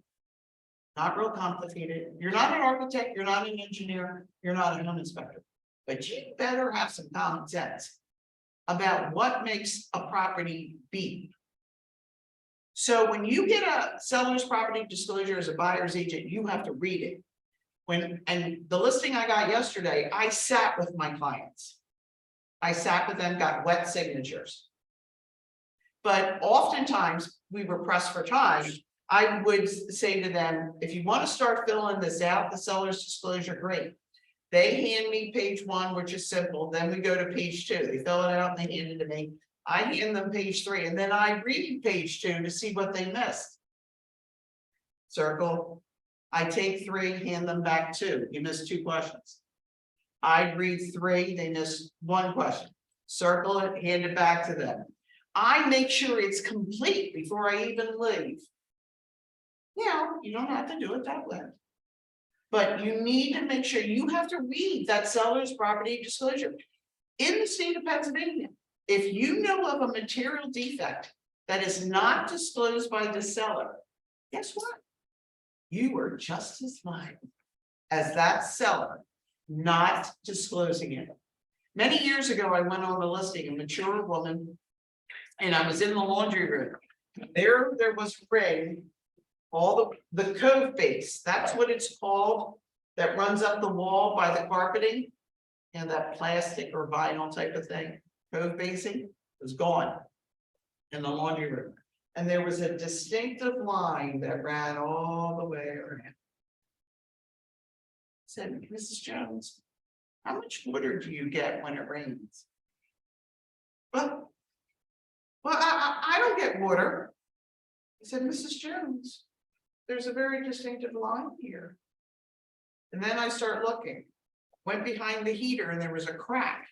Not real complicated. You're not an architect, you're not an engineer, you're not a home inspector. But you better have some common sense about what makes a property be. So when you get a seller's property disclosure as a buyer's agent, you have to read it. And the listing I got yesterday, I sat with my clients. I sat with them, got wet signatures. But oftentimes, we were pressed for time. I would say to them, if you want to start filling this out, the seller's disclosure, great. They hand me page 1, which is simple. Then we go to page 2. They fill it out and they hand it to me. I hand them page 3, and then I read page 2 to see what they missed. Circle. I take 3, hand them back 2. You missed 2 questions. I read 3, they missed 1 question. Circle it, hand it back to them. I make sure it's complete before I even leave. Now, you don't have to do it that way. But you need to make sure you have to read that seller's property disclosure. In the state of Pennsylvania, if you know of a material defect that is not disclosed by the seller, guess what? You are just as liable as that seller not disclosing it. Many years ago, I went on a listing, a mature woman, and I was in the laundry room. There was ring, all the cove base, that's what it's called, that runs up the wall by the carpeting, and that plastic or vinyl type of thing, cove basing, was gone in the laundry room. And there was a distinctive line that ran all the way around. I said, Mrs. Jones, how much water do you get when it rains? Well, I don't get water. I said, Mrs. Jones, there's a very distinctive line here. And then I start looking, went behind the heater, and there was a crack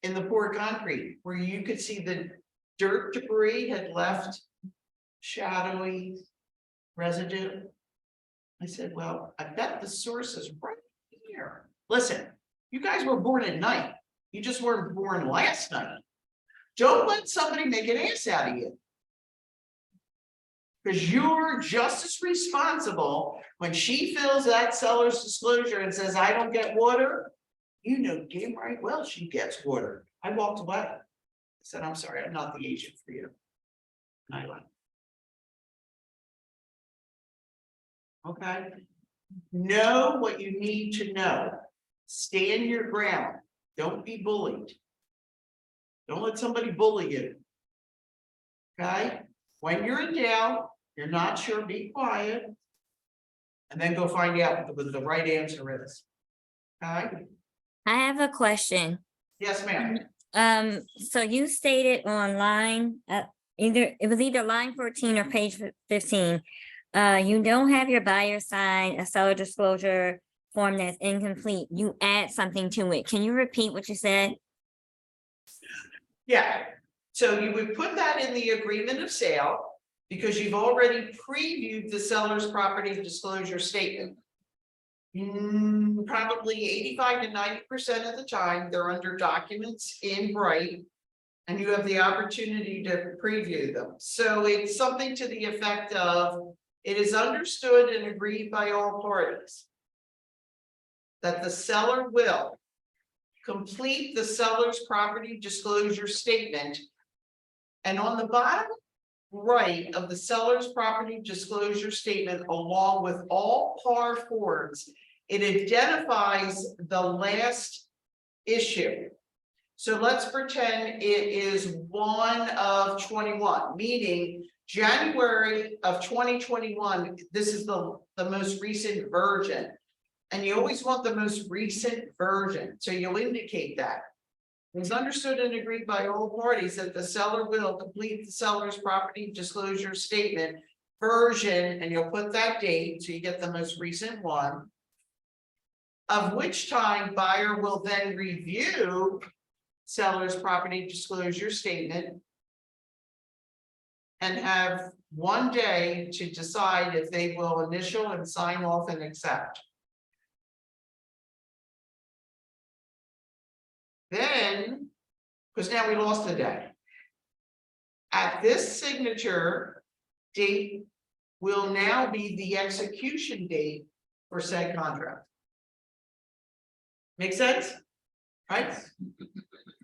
in the poured concrete where you could see the dirt debris had left shadowy residue. I said, well, I bet the source is right here. Listen, you guys were born at night. You just weren't born last night. Don't let somebody make an ass out of you. Because you're just as responsible when she fills that seller's disclosure and says, I don't get water. You know damn right well she gets water. I walked away. I said, I'm sorry, I'm not the agent for you. And I left. Okay. Know what you need to know. Stand your ground. Don't be bullied. Don't let somebody bully you. Okay? When you're in doubt, you're not sure, be quiet. And then go find out what the right answer is. Okay? I have a question. Yes, ma'am. So you stated on line, it was either line 14 or page 15. You don't have your buyer sign a seller disclosure form that's incomplete. You add something to it. Can you repeat what you said? Yeah. So you would put that in the agreement of sale because you've already previewed the seller's property disclosure statement. Probably 85 to 90% of the time, they're under documents in bright, and you have the opportunity to preview them. So it's something to the effect of, it is understood and agreed by all parties that the seller will complete the seller's property disclosure statement. And on the bottom right of the seller's property disclosure statement, along with all par forms, it identifies the last issue. So let's pretend it is 1 of 21, meaning January of 2021. This is the most recent version. And you always want the most recent version. So you'll indicate that. It's understood and agreed by all parties that the seller will complete the seller's property disclosure statement version, and you'll put that date so you get the most recent one, of which time buyer will then review seller's property disclosure statement. And have 1 day to decide if they will initial and sign off and accept. Then, because now we lost a day. At this signature date will now be the execution date for said contract. Make sense? Right?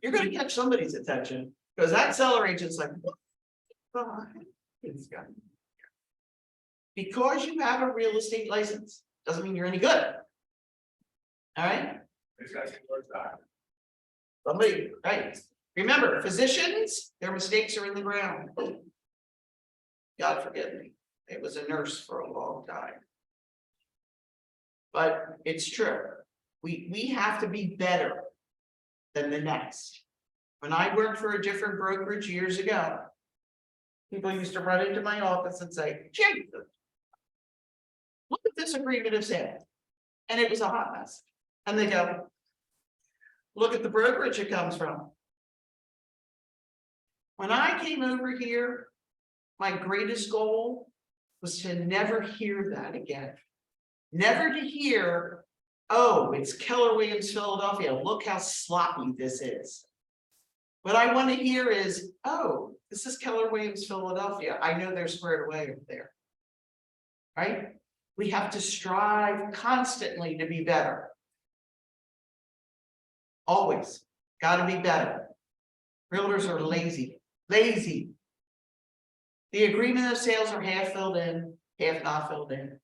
You're gonna catch somebody's attention, because that seller agent's like, what? the fuck is going on? Because you have a real estate license, doesn't mean you're any good. All right? These guys can work that. Somebody, right, remember, physicians, their mistakes are in the ground. God forgive me, it was a nurse for a long time. But it's true, we have to be better than the next. When I worked for a different brokerage years ago, people used to run into my office and say, Jesus, look at this agreement of sale. And it was a hot mess. And they go, look at the brokerage it comes from. When I came over here, my greatest goal was to never hear that again. Never to hear, oh, it's Keller Williams Philadelphia, look how sloppy this is. What I want to hear is, oh, this is Keller Williams Philadelphia, I know they're squared away over there. Right? We have to strive constantly to be better. Always, gotta be better. Realtors are lazy. The agreement of sales are half filled in, half not filled in.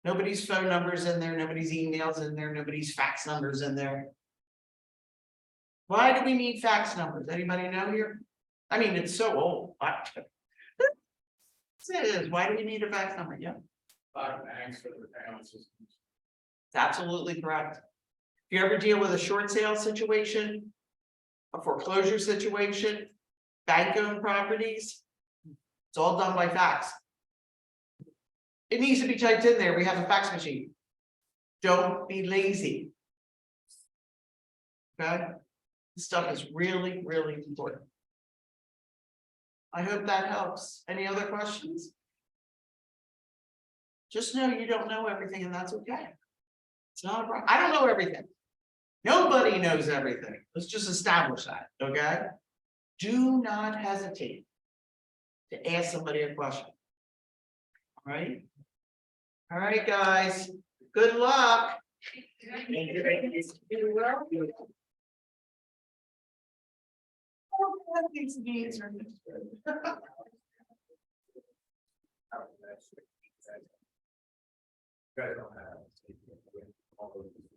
Nobody's phone numbers in there, nobody's emails in there, nobody's fax numbers in there. Why do we need fax numbers? Anybody know here? I mean, it's so old. It is. Why do we need a fax number? Yeah, Thanks for the payment systems. absolutely correct. If you ever deal with a short sale situation, a foreclosure situation, bank-owned properties, it's all done by fax. It needs to be typed in there. We have a fax machine. Don't be lazy. Okay? This stuff is really, really important. I hope that helps. Any other questions? Just know you don't know everything, and that's okay. It's not a problem. I don't know everything. Nobody knows everything. Let's just establish that, okay? Do not hesitate to ask somebody a question. All right? All right, guys. Good luck. These meetings are good. You guys don't have. all of these.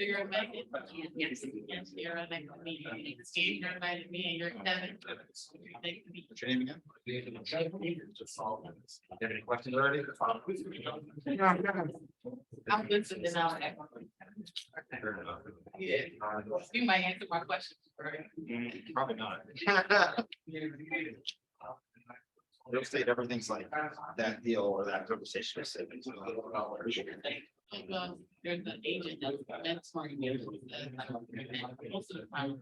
Figure out make it. Yes, yes, you're right next to me. Steve, you're invited me and you're Kevin. What's your name again? Just solve this. You have any questions already? I'm listening now. Yeah, you might answer my questions, right? Probably not. Real estate, everything's like that deal or that conversation. is- Well, there's an agent that's for you. Most of the time.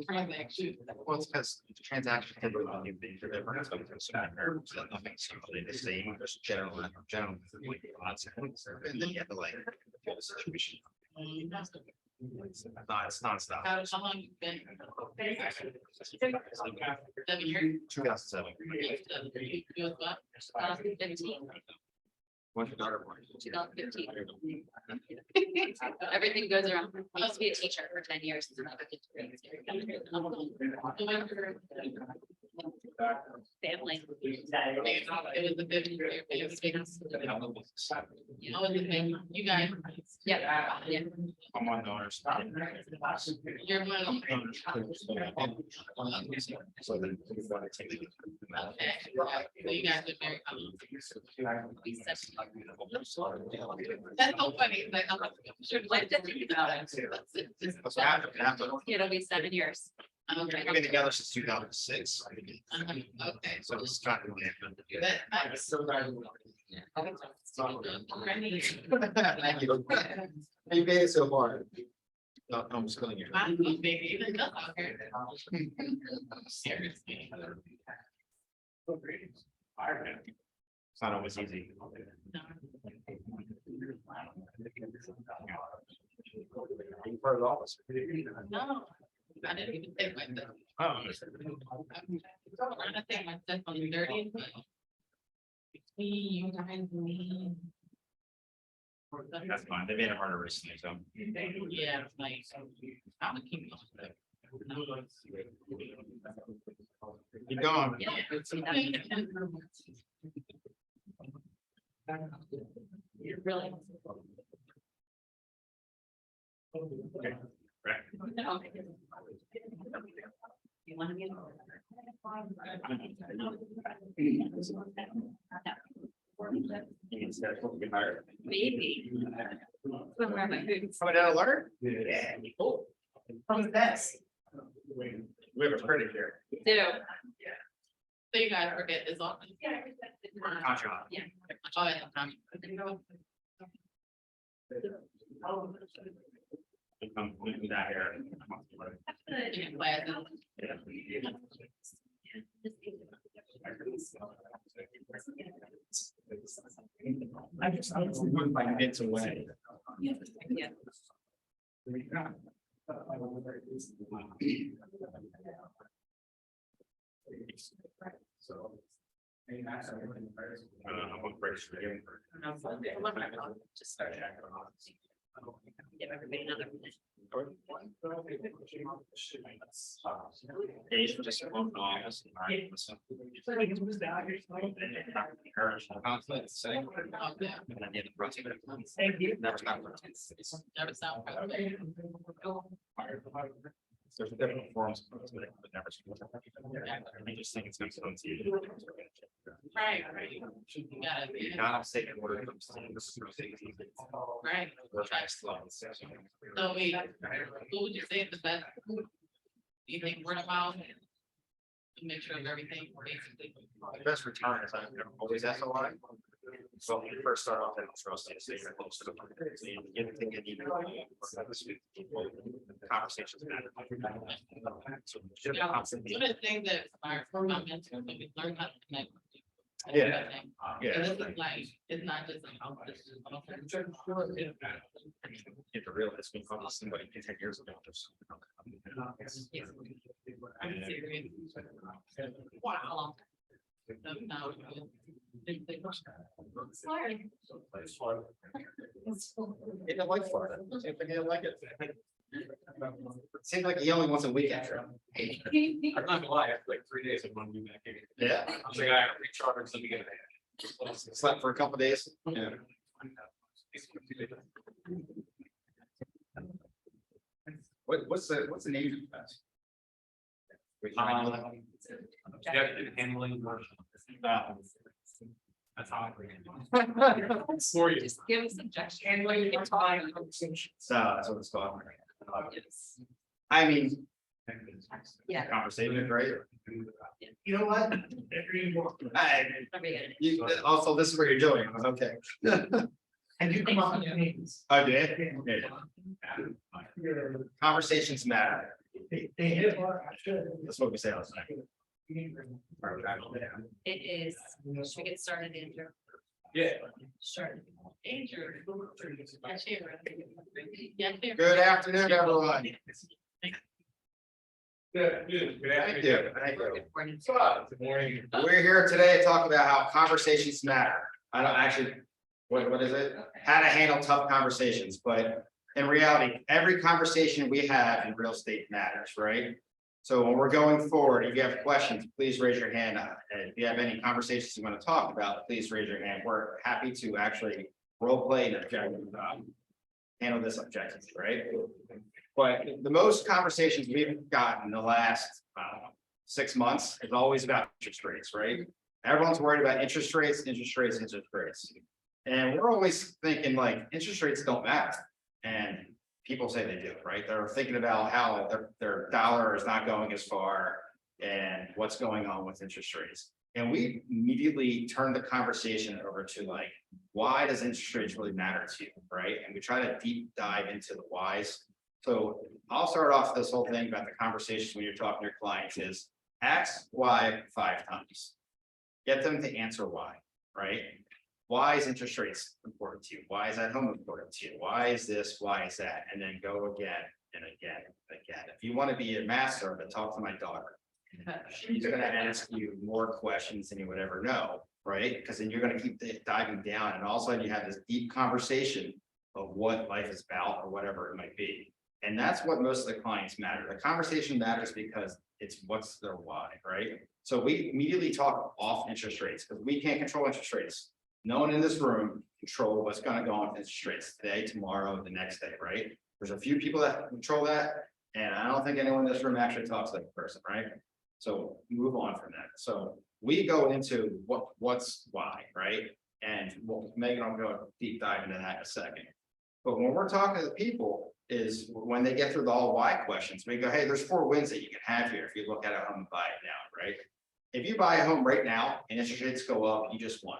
Transaction. Well, it's because the transaction can be a new thing for everyone, so it's not fair, so nothing's really the same, just general. And then you have to like. feel the situation. No, it's nonstop. How long you been? 7 years. 2007. You was what? 2015. When's your daughter born? 2015. Everything goes around. I used to be a teacher for 10 years. Family. It was a big, you know, you guys. Yeah. Yeah. I'm my daughter's. You're one. So then. we wanna take it. Okay, so you guys are very. That's so funny. Like, I'm sure like to think about it. That's what happened. It'll be 7 years. Okay. We've been together since 2006. Okay. So it's trying to. That- that's- Thank you. You made it so far. No, I'm just killing you. My little baby, even though I'm here. Seriously. It's not always easy. No. You part of the office. No, I didn't even think myself. Oh. I'm trying to think myself on the 30th, but. Between you guys and me. That's fine. They made it harder recently, so. Yeah, like, I'm gonna keep going. Keep going. Yeah. You're really. No. You want to be. Maybe. Where am I? Coming down to learn? Yeah. Cool. From the desk. We have a credit here. Do. So you guys forget this often. Contract. Yeah. Oh, yeah. We do that here. You can play it. I was moved by minutes away. Yeah. So. I'm on break. Just start. Give everybody another minute. Yeah, you should just vote no, I guess. Conflict, so. And then you have to rotate it. Never stop rotating. Never sound. There's different forms. But never. I just think it's. Right, right. You gotta be. Gotta say it where it comes to. Right. We're trying slow. So wait, who would you say is the best? Do you think word of mouth? To make sure of everything, basically. The best return is I've always asked a lot. So when you first start off, it's trust you, so you're close to the. So you get everything you need. Conversations matter. So you should have constantly- One of the things that our mentors, when we learn how to connect. Yeah. Yeah. And this is like, it's not just. You have to realize we called somebody 10 years ago. I'm serious. Wow. No. He didn't like Florida. He didn't like it. Seems like he only wants a weekend trip. I'm not gonna lie, after like 3 days, I'm gonna be back here. Yeah. I'm like, I recharged the beginning. Slept for a couple days. Yeah. What's the name of the fest? Objective handling version. That's how I bring it. For you. Just give us objections. So that's what it's called. I mean, Yeah. Conversation, right? You know what? Also, this is what you're doing, okay. And you come up with names. I did. Conversations matter. That's what we say all the time. It is, should we get started, Andrew? Yeah. Sure. Andrew. Yeah. Good afternoon, everyone. Good, good. Good Thank you. Thank you. Good morning. Good morning. We're here today to talk about how conversations matter. I don't actually, what is it? How to handle tough conversations, but in reality, every conversation we have in real estate matters, right? So when we're going forward, if you have questions, please raise your hand. And if you have any conversations you want to talk about, please raise your hand. We're happy to actually role play and handle this objectively, right? But the most conversations we've gotten in the last 6 months is always about interest rates, right? Everyone's worried about interest rates. And we're always thinking like interest rates don't matter. And people say they do, right? They're thinking about how their dollar is not going as far and what's going on with interest rates. And we immediately turn the conversation over to like, why does interest rates really matter to you, right? And we try to deep dive into the whys. So I'll start off this whole thing about the conversations when you're talking to your clients is ask why 5 times. Get them to answer why, right? Why is interest rates important to you? Why is that home important to you? Why is this? Why is that? And then go again and again and again. If you want to be a master, then talk to my daughter. She's going to ask you more questions than you would ever know, right? Because then you're going to keep diving down, and all of a sudden you have this deep conversation of what life is about or whatever it might be. And that's what most of the clients matter. The conversation matters because it's what's their why, right? So we immediately talk off interest rates because we can't control interest rates. No one in this room control what's going to go on with interest rates today, tomorrow, the next day, right? There's a few people that control that, and I don't think anyone in this room actually talks like a person, right? So move on from that. So we go into what's why, right? And Megan will go deep dive into that in a second. But when we're talking to the people is when they get through the all why questions, we go, hey, there's 4 wins that you can have here if you look at a home and buy it now, right? If you buy a home right now and interest rates go up, you just won.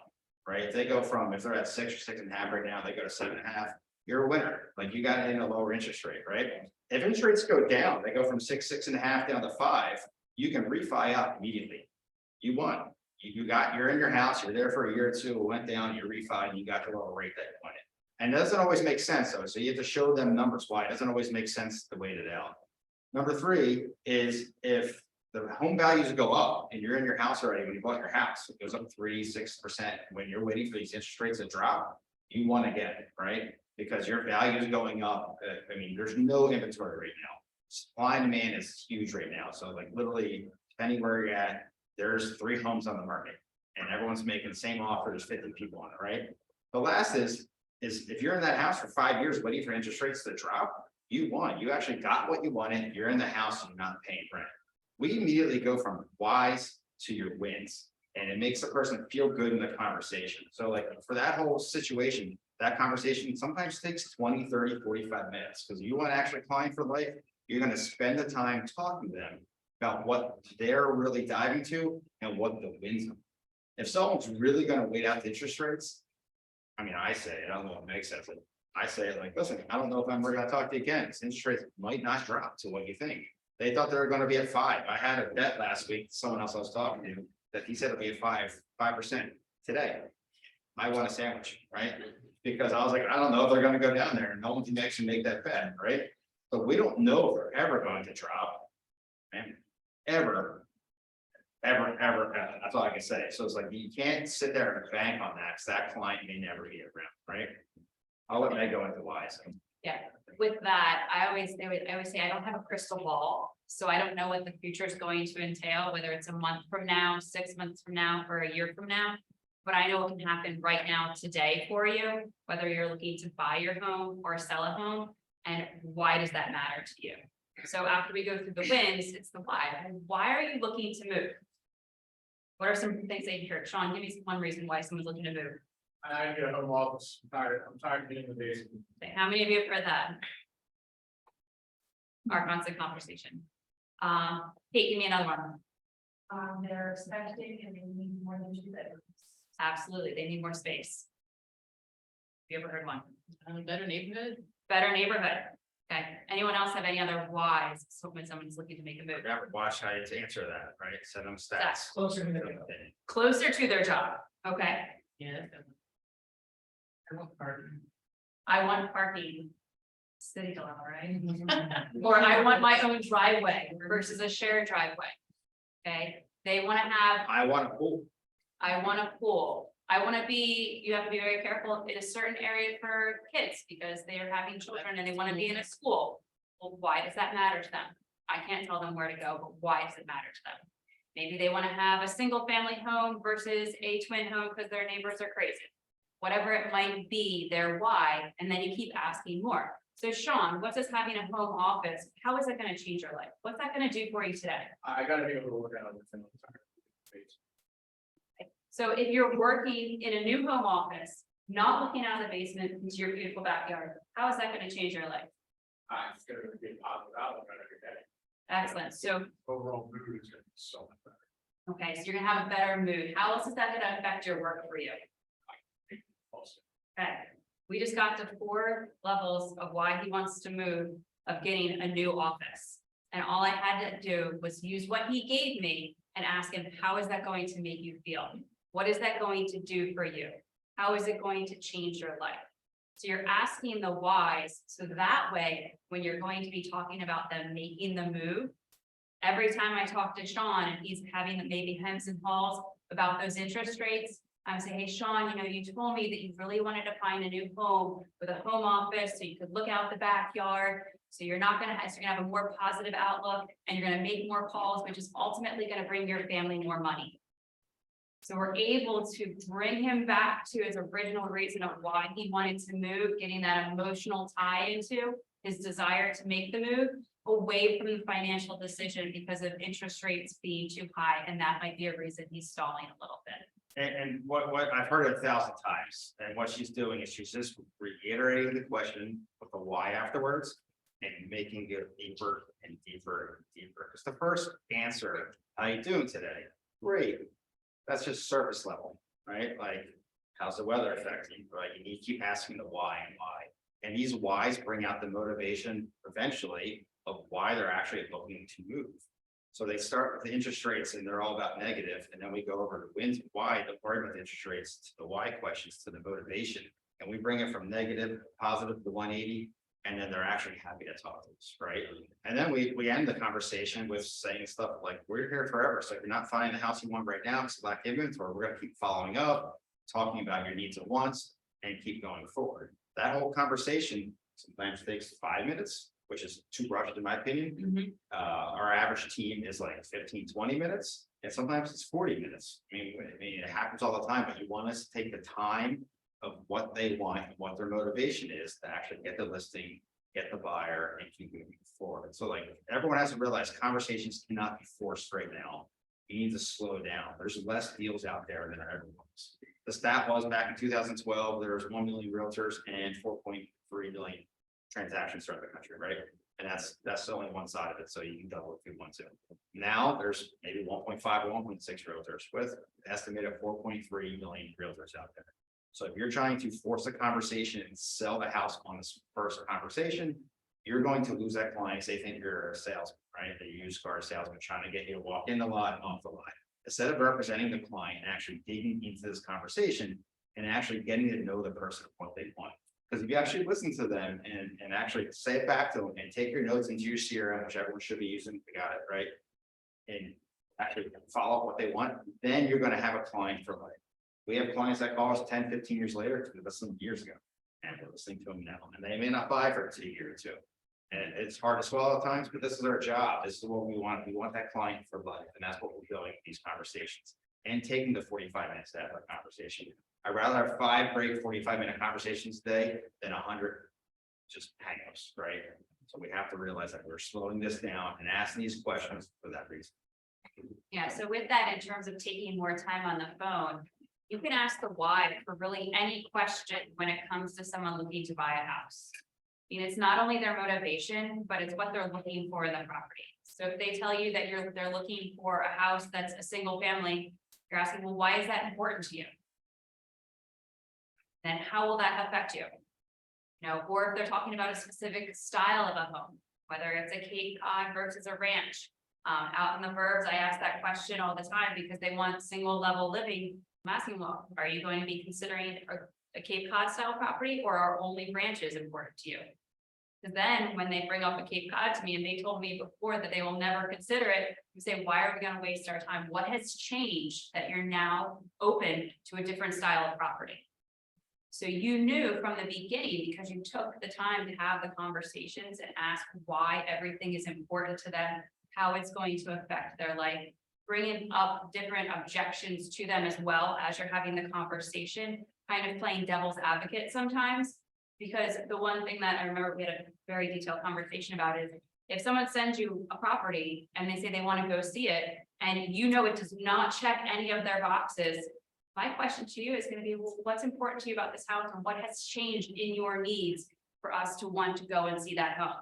Right? If they go from, if they're at 6 or 6.5 right now, they go to 7.5, you're a winner. Like you got it in a lower interest rate, right? If interest rates go down, they go from 6, 6.5 down to 5, you can refi out immediately. You won. You're in your house, you're there for a year or 2, it went down, you refi, and you got the lower rate that you wanted. And it doesn't always make sense though. So you have to show them numbers why it doesn't always make sense to wait it out. Number 3 is if the home values go up and you're in your house already, when you bought your house, it goes up 3-6%. When you're waiting for these interest rates to drop, you want to get it, right? Because your value is going up. I mean, there's no inventory right now. Supply and demand is huge right now. So like literally, depending where you're at, there's 3 homes on the market and everyone's making the same offer. There's 50 people on it, right? The last is if you're in that house for 5 years waiting for interest rates to drop, you won. You actually got what you wanted. You're in the house and you're not paying rent. We immediately go from whys to your wins, and it makes the person feel good in the conversation. So like for that whole situation, that conversation sometimes takes 20, 30, 45 minutes because you want to actually client for life. You're going to spend the time talking to them about what they're really diving to and what the wins are. If someone's really going to wait out the interest rates, I mean, I say it, I don't know what makes sense. I say it like, listen, I don't know if I'm ever going to talk to you again. Interest rates might not drop to what you think. They thought they were going to be at 5. I had a bet last week, someone else I was talking to, that he said it'll be at 5% today. I want a sandwich, right? Because I was like, I don't know if they're going to go down there, and no one can actually make that bet, right? But we don't know if they're ever going to drop, and ever. That's all I can say. So it's like, you can't sit there and bank on that, because that client may never be around, right? I'll let Meg go into why. So. Yeah, with that, I always say I don't have a crystal ball, so I don't know what the future is going to entail, whether it's a month from now, 6 months from now, or a year from now. But I know what can happen right now today for you, whether you're looking to buy your home or sell a home, and why does that matter to you? So after we go through the wins, it's the why. Why are you looking to move? What are some things that you heard? Sean, give me one reason why someone's looking to move. I get a home office, I'm tired of being in the basement. Okay, how many of you have heard that? Our constant conversation. Kate, give me another one. They're expecting and they need more than 2 bedrooms. Absolutely, they need more space. Have you ever heard one? Better neighborhood? Better neighborhood. Okay, anyone else have any other whys? So when someone's looking to make a move, Never watch how to answer that, right? Send them stats. Closer to the. closer to their job, okay? Yeah. I want parking. I want parking. City law, right? Or I want my own driveway versus a shared driveway. Okay, they wanna have, I want a pool. I want a pool. I wanna be, you have to be very careful in a certain area for kids because they are having children and they wanna be in a school. Well, why does that matter to them? I can't tell them where to go, but why does it matter to them? Maybe they wanna have a single family home versus a twin home because their neighbors are crazy. Whatever it might be, their why, and then you keep asking more. So Sean, what does having a home office, how is that gonna change your life? What's that gonna do for you today? I gotta be able to work out within the time. So if you're working in a new home office, not looking out of the basement into your beautiful backyard, how is that gonna change your life? It's gonna be a positive outlook on every day. Excellent, so, Overall mood is gonna be so much better. okay, so you're gonna have a better mood. How else is that gonna affect your work for you? Also, Okay, we just got to 4 levels of why he wants to move, of getting a new office. And all I had to do was use what he gave me and ask him, how is that going to make you feel? What is that going to do for you? How is it going to change your life? So you're asking the whys, so that way, when you're going to be talking about them making the move, every time I talk to Sean and he's having maybe hems and haws about those interest rates, I'm saying, hey, Sean, you know, you told me that you really wanted to find a new home with a home office, so you could look out the backyard. So you're not gonna, so you're gonna have a more positive outlook and you're gonna make more calls, which is ultimately gonna bring your family more money. So we're able to bring him back to his original reason of why he wanted to move, getting that emotional tie into his desire to make the move away from the financial decision because of interest rates being too high. And that might be a reason he's stalling a little bit. And what I've heard it 1,000 times, and what she's doing is she's just reiterating the question with the why afterwards. And making it deeper and deeper and deeper, because the first answer, how you doing today? Great. That's just surface level, right? Like, how's the weather affecting you? Right? You need to keep asking the why and why. And these whys bring out the motivation eventually of why they're actually looking to move. So they start with the interest rates and they're all about negative, and then we go over to wins, why, the part with interest rates, to the why questions, to the motivation. And we bring it from negative, positive to 180, and then they're actually happy to talk to us, right? And then we end the conversation with saying stuff like, we're here forever. So if you're not finding the house you want right now, it's lack of inventory, we're gonna keep following up, talking about your needs and wants, and keep going forward. That whole conversation sometimes takes 5 minutes, which is too rushed in my opinion. Our average team is like 15-20 minutes, and sometimes it's 40 minutes. I mean, it happens all the time, but you want us to take the time of what they want, and what their motivation is to actually get the listing, get the buyer, and keep moving forward. So like, everyone has to realize conversations cannot be forced right now. You need to slow down. There's less deals out there than there ever was. The stat was back in 2012, there was 1 million realtors and 4.3 million transactions throughout the country, right? And that's only one side of it, so you can double it if you want to. Now there's maybe 1.5 or 1.6 realtors with an estimated 4.3 million realtors out there. So if you're trying to force a conversation and sell the house on this first conversation, you're going to lose that client. They think you're a salesman, right? A used car salesman trying to get you to walk in the lot and off the lot. Instead of representing the client, and actually digging into this conversation and actually getting to know the person, what they want. Because if you actually listen to them and actually say it back to them and take your notes into your CRM, which everyone should be using, we got it, right? And actually follow up what they want, then you're gonna have a client for life. We have clients that call us 10, 15 years later, because we listened years ago, and we're listening to them now, and they may not buy for a year or two. And it's hard to swallow at times, but this is our job. This is what we want. We want that client for life, and that's what we're doing in these conversations. And taking the 45 minutes to have a conversation. I'd rather have 5 great 45-minute conversations a day than 100 just hang-ups, right? So we have to realize that we're slowing this down and asking these questions for that reason. Yeah, so with that, in terms of taking more time on the phone, you can ask the why for really any question when it comes to someone looking to buy a house. I mean, it's not only their motivation, but it's what they're looking for in the property. So if they tell you that they're looking for a house that's a single family, you're asking, well, why is that important to you? Then how will that affect you? You know, or if they're talking about a specific style of a home, whether it's a Cape Cod versus a ranch. Out in the burbs, I ask that question all the time because they want single level living. I'm asking, well, are you going to be considering a Cape Cod style property, or are only ranches important to you? Because then when they bring up a Cape Cod to me and they told me before that they will never consider it, you say, why are we going to waste our time? What has changed that you're now open to a different style of property? So you knew from the beginning, because you took the time to have the conversations and ask why everything is important to them, how it's going to affect their life, bringing up different objections to them as well as you're having the conversation, kind of playing devil's advocate sometimes. Because the one thing that I remember we had a very detailed conversation about is, if someone sends you a property and they say they want to go see it, and you know it does not check any of their boxes, my question to you is going to be, well, what's important to you about this house, and what has changed in your needs for us to want to go and see that home?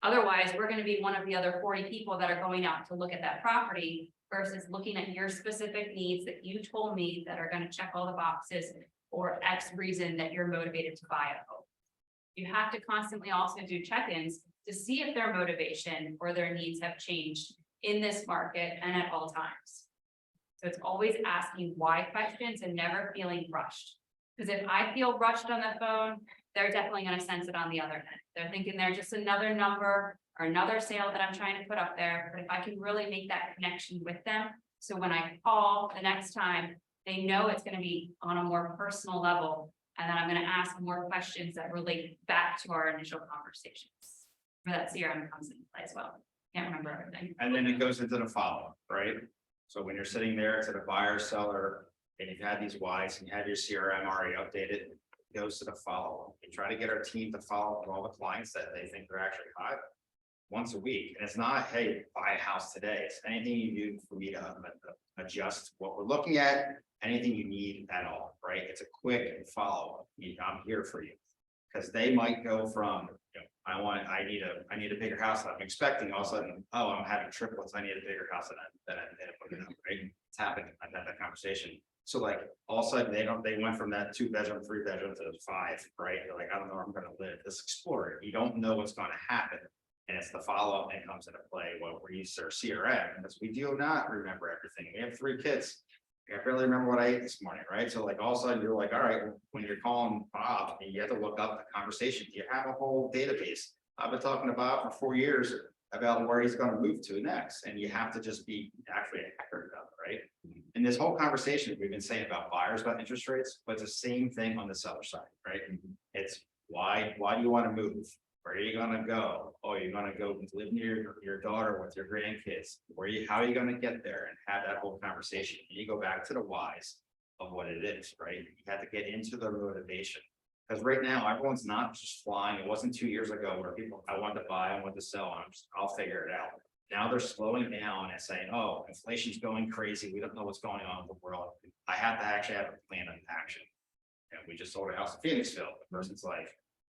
Otherwise, we're going to be one of the other 40 people that are going out to look at that property versus looking at your specific needs that you told me that are going to check all the boxes, or X reason that you're motivated to buy a home. You have to constantly also do check-ins to see if their motivation or their needs have changed in this market and at all times. So it's always asking why questions and never feeling rushed. Because if I feel rushed on the phone, they're definitely going to sense it on the other end. They're thinking they're just another number or another sale that I'm trying to put up there. But if I can really make that connection with them, so when I call the next time, they know it's going to be on a more personal level. And then I'm going to ask more questions that relate back to our initial conversations. Where that CRM comes into play as well. Can't remember everything. And then it goes into the follow-up, right? So when you're sitting there to the buyer, seller, and you've had these whys and you have your CRM already updated, it goes to the follow-up. We try to get our team to follow up with all the clients that they think are actually hot once a week. And it's not, hey, buy a house today. It's anything you do for me to adjust what we're looking at, anything you need at all, right? It's a quick follow-up. I'm here for you. Because they might go from, you know, I need a bigger house than I'm expecting, all of a sudden, oh, I'm having triplets, I need a bigger house than I put it up, right? It's happened, I've had that conversation. So like, all of a sudden, they went from that 2-bedroom, 3-bedroom to 5, right? They're like, I don't know where I'm gonna live, let's explore it. You don't know what's gonna happen. And it's the follow-up that comes into play when we use our CRM, because we do not remember everything. We have 3 kids. I barely remember what I ate this morning, right? So like all of a sudden you're like, all right, when you're calling Bob, you have to look up the conversation. Do you have a whole database? I've been talking to Bob for 4 years about where he's gonna move to next, and you have to just be actually accurate about it, right? And this whole conversation we've been saying about buyers, about interest rates, but it's the same thing on the seller side, right? It's why do you want to move? Where are you gonna go? Oh, you're gonna go live near your daughter with your grandkids. How are you gonna get there, and have that whole conversation? And you go back to the whys of what it is, right? You have to get into the motivation. Because right now, everyone's not just flying. It wasn't 2 years ago where people, I want to buy, I want to sell, I'll figure it out. Now they're slowing down and saying, oh, inflation's going crazy. We don't know what's going on in the world. I have to actually have a plan of action. And we just sold a house in Phoenixville. The person's like,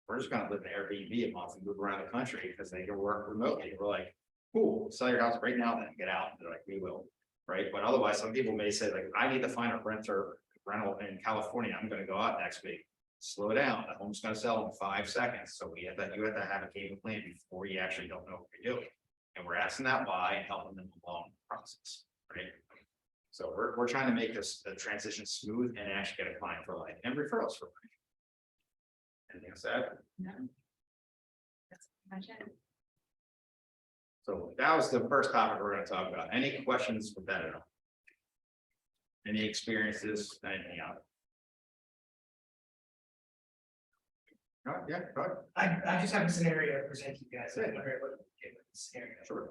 we're just gonna live in Airbnb a month and move around the country because they can work remotely. We're like, cool, sell your house right now, then get out. They're like, we will, right? But otherwise, some people may say like, I need to find a rental in California. I'm gonna go out next week. Slow down. The home's gonna sell in 5 seconds. So you have to have a game plan before you actually don't know what you're doing. And we're asking that why and helping them along the process, right? So we're trying to make this the transition smooth and actually get a client for life and referrals for life. Anything else to add? No. That's pretty much it. So that was the first topic we're gonna talk about. Any questions with that at all? Any experiences, anything else? Yeah, go ahead. I just have a scenario to present to you guys. I'm wondering what the scenario. Sure.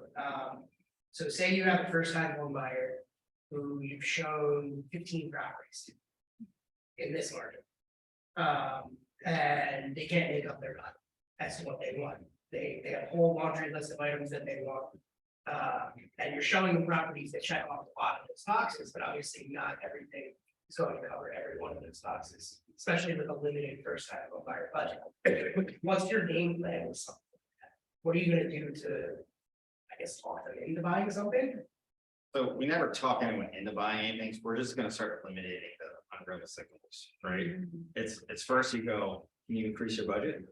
So say you have a first time home buyer who you've shown 15 properties in this market. And they can't make up their mind as to what they want. They have a whole laundry list of items that they want. And you're showing them properties that check off a lot of those boxes, but obviously not everything is going to cover every one of those boxes, especially with a limited first time home buyer budget. What's your game plan with something like that? What are you gonna do to guess, talk them into buying something. So we never talk anyone into buying anything, so we're just gonna start eliminating the unrealistic goals, right? It's first you go, can you increase your budget?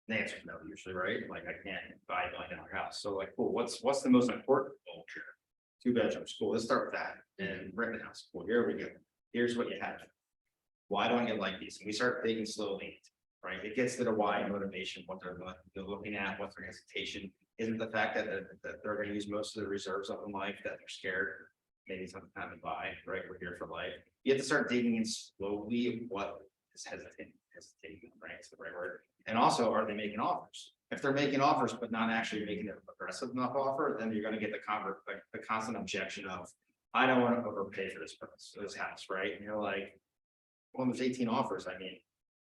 The answer is no, usually, right? Like, I can't buy a $1 house, so like, cool, what's the most important goal here? 2 bedrooms, cool, let's start with that, and rent the house, cool, here we go, here's what you have. Why don't you like these? And we start digging slowly, right? It gets to the why motivation, what they're looking at, what's their hesitation. Isn't the fact that they're gonna use most of the reserves up in life, that they're scared, maybe something time to buy, right? We're here for life. You have to start digging in slowly of what is hesitating, right? It's the right word. And also, are they making offers? If they're making offers, but not actually making an aggressive enough offer, then you're gonna get the constant objection of, I don't want to overpay for this house, right? And you're like, well, there's 18 offers. I mean,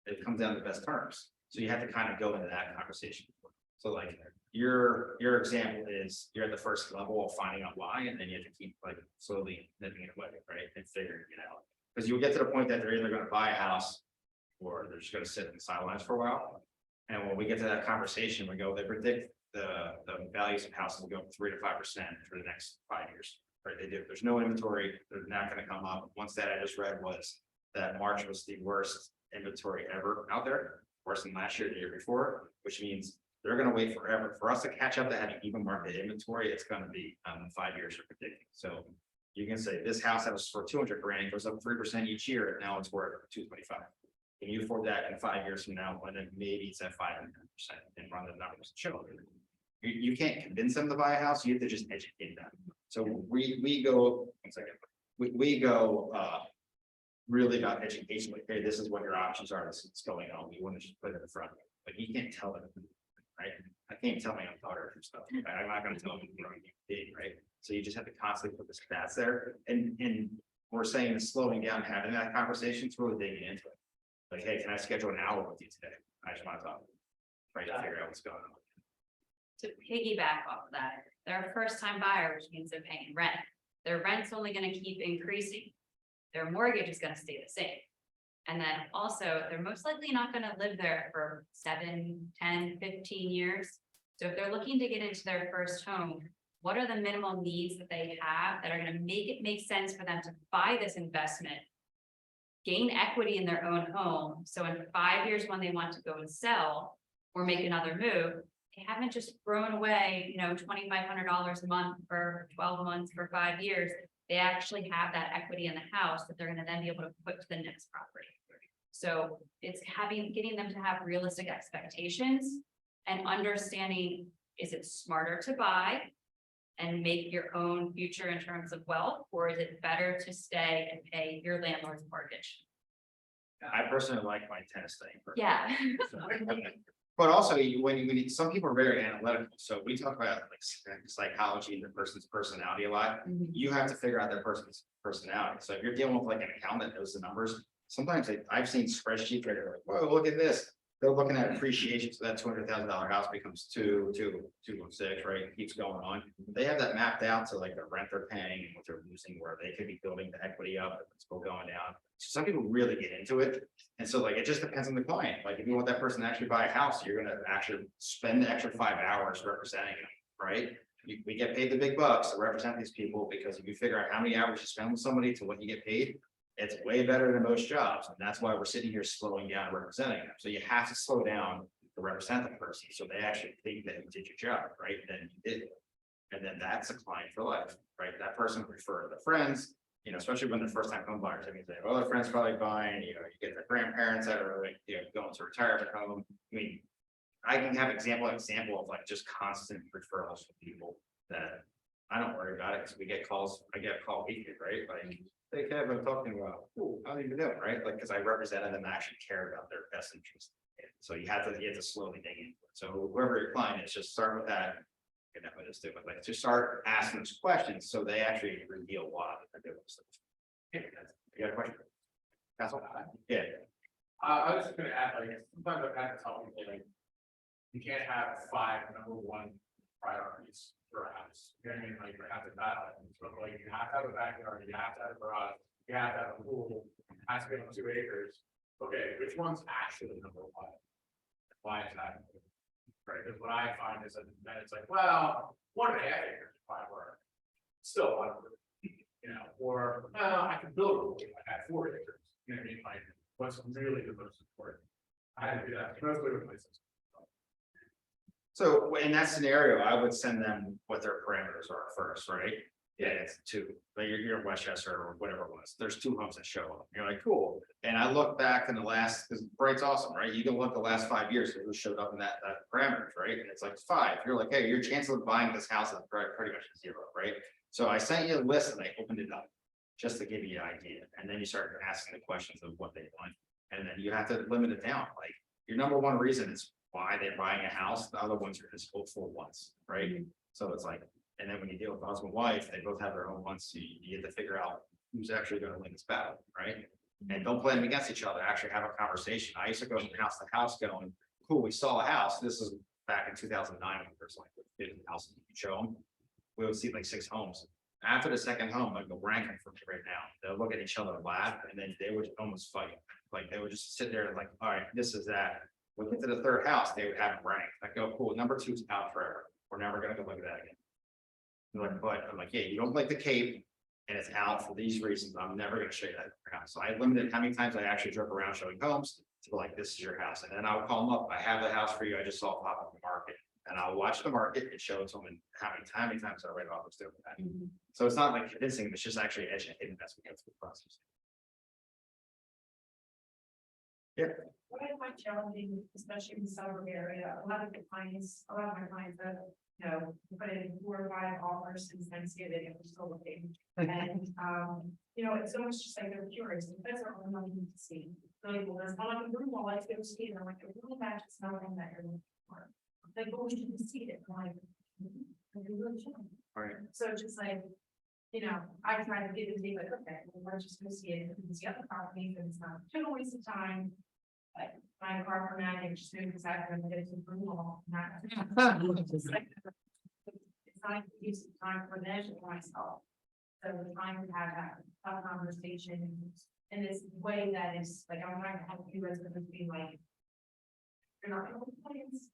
it comes down to the best terms. So you have to kind of go into that conversation. So like your example is you're at the first level of finding out why, and then you have to keep like slowly nipping it away, right? And figuring it out. Because you'll get to the point that they're either going to buy a house or they're just going to sit in the sidelines for a while. And when we get to that conversation, we go, they predict the values of houses will go up 3 to 5% for the next 5 years. Right? They do. There's no inventory. They're not going to come up. Once that I just read was that March was the worst inventory ever out there, worse than last year, the year before, which means they're going to wait forever for us to catch up to having even market inventory. It's going to be 5 years are predicting. So you can say this house that was for 200 grand goes up 3% each year, and now it's worth 225. Can you afford that in 5 years from now? And then maybe it's at 500% and run the numbers. Show you can't convince them to buy a house. You have to just educate them. So we go 1 second. We go really about education. Like, hey, this is what your options are. This is what's going on. We want to just put it in front of you. Like, you can't tell them, right? I can't tell my own daughter and stuff. Right? I'm not going to tell them you're big, right? So you just have to constantly put the stats there. And we're saying is slowing down, having that conversation, it's really digging into it. Like, hey, can I schedule an hour with you today? I just want to talk, right, to figure out what's going on. To piggyback off of that, they're a first time buyer, which means they're paying rent. Their rent's only gonna keep increasing. Their mortgage is gonna stay the same. And then also, they're most likely not gonna live there for 7, 10, 15 years. So if they're looking to get into their first home, what are the minimal needs that they have that are gonna make it make sense for them to buy this investment? Gain equity in their own home, so in 5 years, when they want to go and sell or make another move, they haven't just thrown away, $2,500 a month for 12 months for 5 years. They actually have that equity in the house that they're gonna then be able to put to the next property. So it's getting them to have realistic expectations and understanding, is it smarter to buy and make your own future in terms of wealth, or is it better to stay and pay your landlord's mortgage? I personally like my tennis thing. Yeah. But also, when some people are very analytical, so we talk about like psychology and the person's personality a lot. You have to figure out their person's personality. So if you're dealing with like an accountant that knows the numbers, sometimes I've seen spreadsheets where they're like, whoa, look at this. They're looking at appreciation, so that $200,000 house becomes 216, right? It keeps going on. They have that mapped out to like the rent they're paying and what they're losing, where they could be building the equity up, and it's still going down. So some people really get into it, and so like it just depends on the client. Like if you want that person to actually buy a house, you're gonna actually spend the extra 5 hours representing them, right? We get paid the big bucks to represent these people, because if you figure out how many hours you spend with somebody to what you get paid, it's way better than most jobs. And that's why we're sitting here slowing down representing them. So you have to slow down to represent the person, so they actually think that you did your job, right? Then you did it. And then that's a client for life, right? That person will refer their friends, especially when they're first time home buyers. I mean, they have other friends probably buying, you get their grandparents that are like, going to retirement home. I mean, I can have example of like just constant referrals from people that I don't worry about it, because we get calls, I get a call weekly, right? Like, hey, Kevin, I'm talking about, how do you do it, right? Like, because I represented them, and actually care about their best interest. So you have to slowly dig into it. So whoever your client is, just start with that. Just do it, like, just start asking those questions, so they actually reveal why they're doing stuff. You got a question? That's all. Yeah. I was just gonna add, like, sometimes I've had to tell people, like, you can't have 5 number 1 priorities for a house. You know what I mean? Like, you have to battle. So like, you have to have a backyard, you have to have a garage, you have to have a pool, it has to be on 2 acres. Okay, which one's actually number 1? Why is that? Right, because what I find is that then it's like, well, 1.5 acres, if I were. Still, or, I could build a pool at 4 acres, you know what I mean, like, what's really the most important? I had to do that, mostly with my sister. So in that scenario, I would send them what their parameters are first, right? Yeah, it's two, like you're in Westchester or whatever it was, there's 2 homes that show up, you're like, cool. And I look back in the last, because Bright's awesome, right? You can look the last 5 years, who showed up in that parameters, right? And it's like 5, you're like, hey, your chance of buying this house is pretty much 0, right? So I sent you a list and I opened it up, just to give you an idea, and then you start asking the questions of what they want. And then you have to limit it down, like, your number one reason is why they're buying a house, the other ones are just hopeful ones, right? So it's like, and then when you deal with husband and wife, they both have their own ones, so you get to figure out who's actually gonna win this battle, right? And don't play them against each other, actually have a conversation. I used to go from house to house going, cool, we saw a house, this is back in 2009, when there's like 50 houses, you could show them. We would see like 6 homes. After the second home, I'd go rank them for me right now. They'll look at each other and laugh, and then they would almost fight. Like, they would just sit there and like, all right, this is that. When we get to the 3rd house, they would have it ranked. I go, cool, number 2's out forever. We're never gonna go look at that again. They're like, but I'm like, yeah, you don't like the Cape, and it's out for these reasons. I'm never gonna show you that house. So I limited how many times I actually drove around showing homes to like, this is your house. And then I would call them up. I have the house for you. I just saw it pop up in the market. And I'll watch the market and show it to them, and how many times I write offers doing that. So it's not like convincing them, it's just actually educating as we go through the process. What I find challenging, especially in the suburb area, a lot of my clients have, put in 4 or 5 offers since Thanksgiving and we're still looking. And, it's almost just like they're curious, and that's what I'm wanting to see. Like, well, there's one on the room, well, let's go see it, and I'm like, it really matches something that you're looking for. Like, well, we should see it, I'm like, you really should. Right. So just like, I try to give it to you, like, okay, well, let's just go see it, if it's the other properties, and it's not a total waste of time. Like, my car for magic, just maybe because I'm gonna get it to approval, not. Just like, it's not a use of time for them or myself. So we're trying to have that tough conversation in this way that is, like, I'm trying to help you as to be like. You're not gonna plans,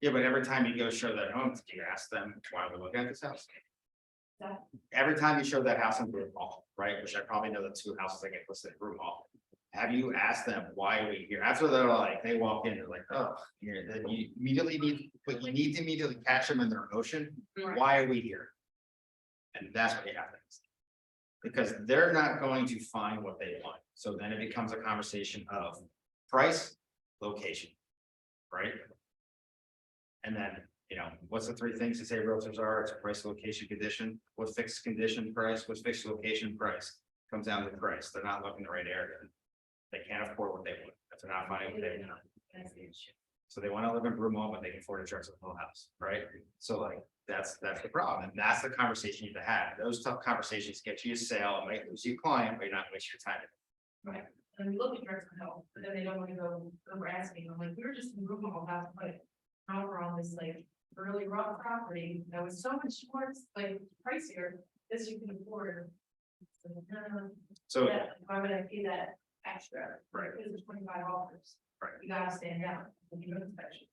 Yeah, but every time you go show that home, you ask them, why we looking at this house? That- Every time you show that house in Broome Hall, right, which I probably know the 2 houses that get listed in Broome Hall. Have you asked them, why are we here? After they're like, they walk in, they're like, oh, here, then you immediately need, but you need to immediately catch them in their emotion. Right. Why are we here? And that's what you have to ask. Because they're not going to find what they want. So then it becomes a conversation of price, location, right? And then, what's the 3 things to say realtors are? It's price, location, condition. What fixed condition price, what's fixed location price? Comes down to the price. They're not looking the right area. They can't afford what they want. If they're not finding what they want. So they want to live in Broome Hall, but they can afford a trust whole house, right? So like, that's the problem. And that's the conversation you need to have. Those tough conversations get you a sale, it might lose you a client, but you're not wasting your time. Right, and we look at direct help, but then they don't want to go over asking, I'm like, we were just in room all about, but now we're on this like really rough property, that was so much more, like pricier, this you can afford. So, Yeah, why would I pay that extra? Right. Because it's 25 offers. Right. You gotta stand out when you go to inspection.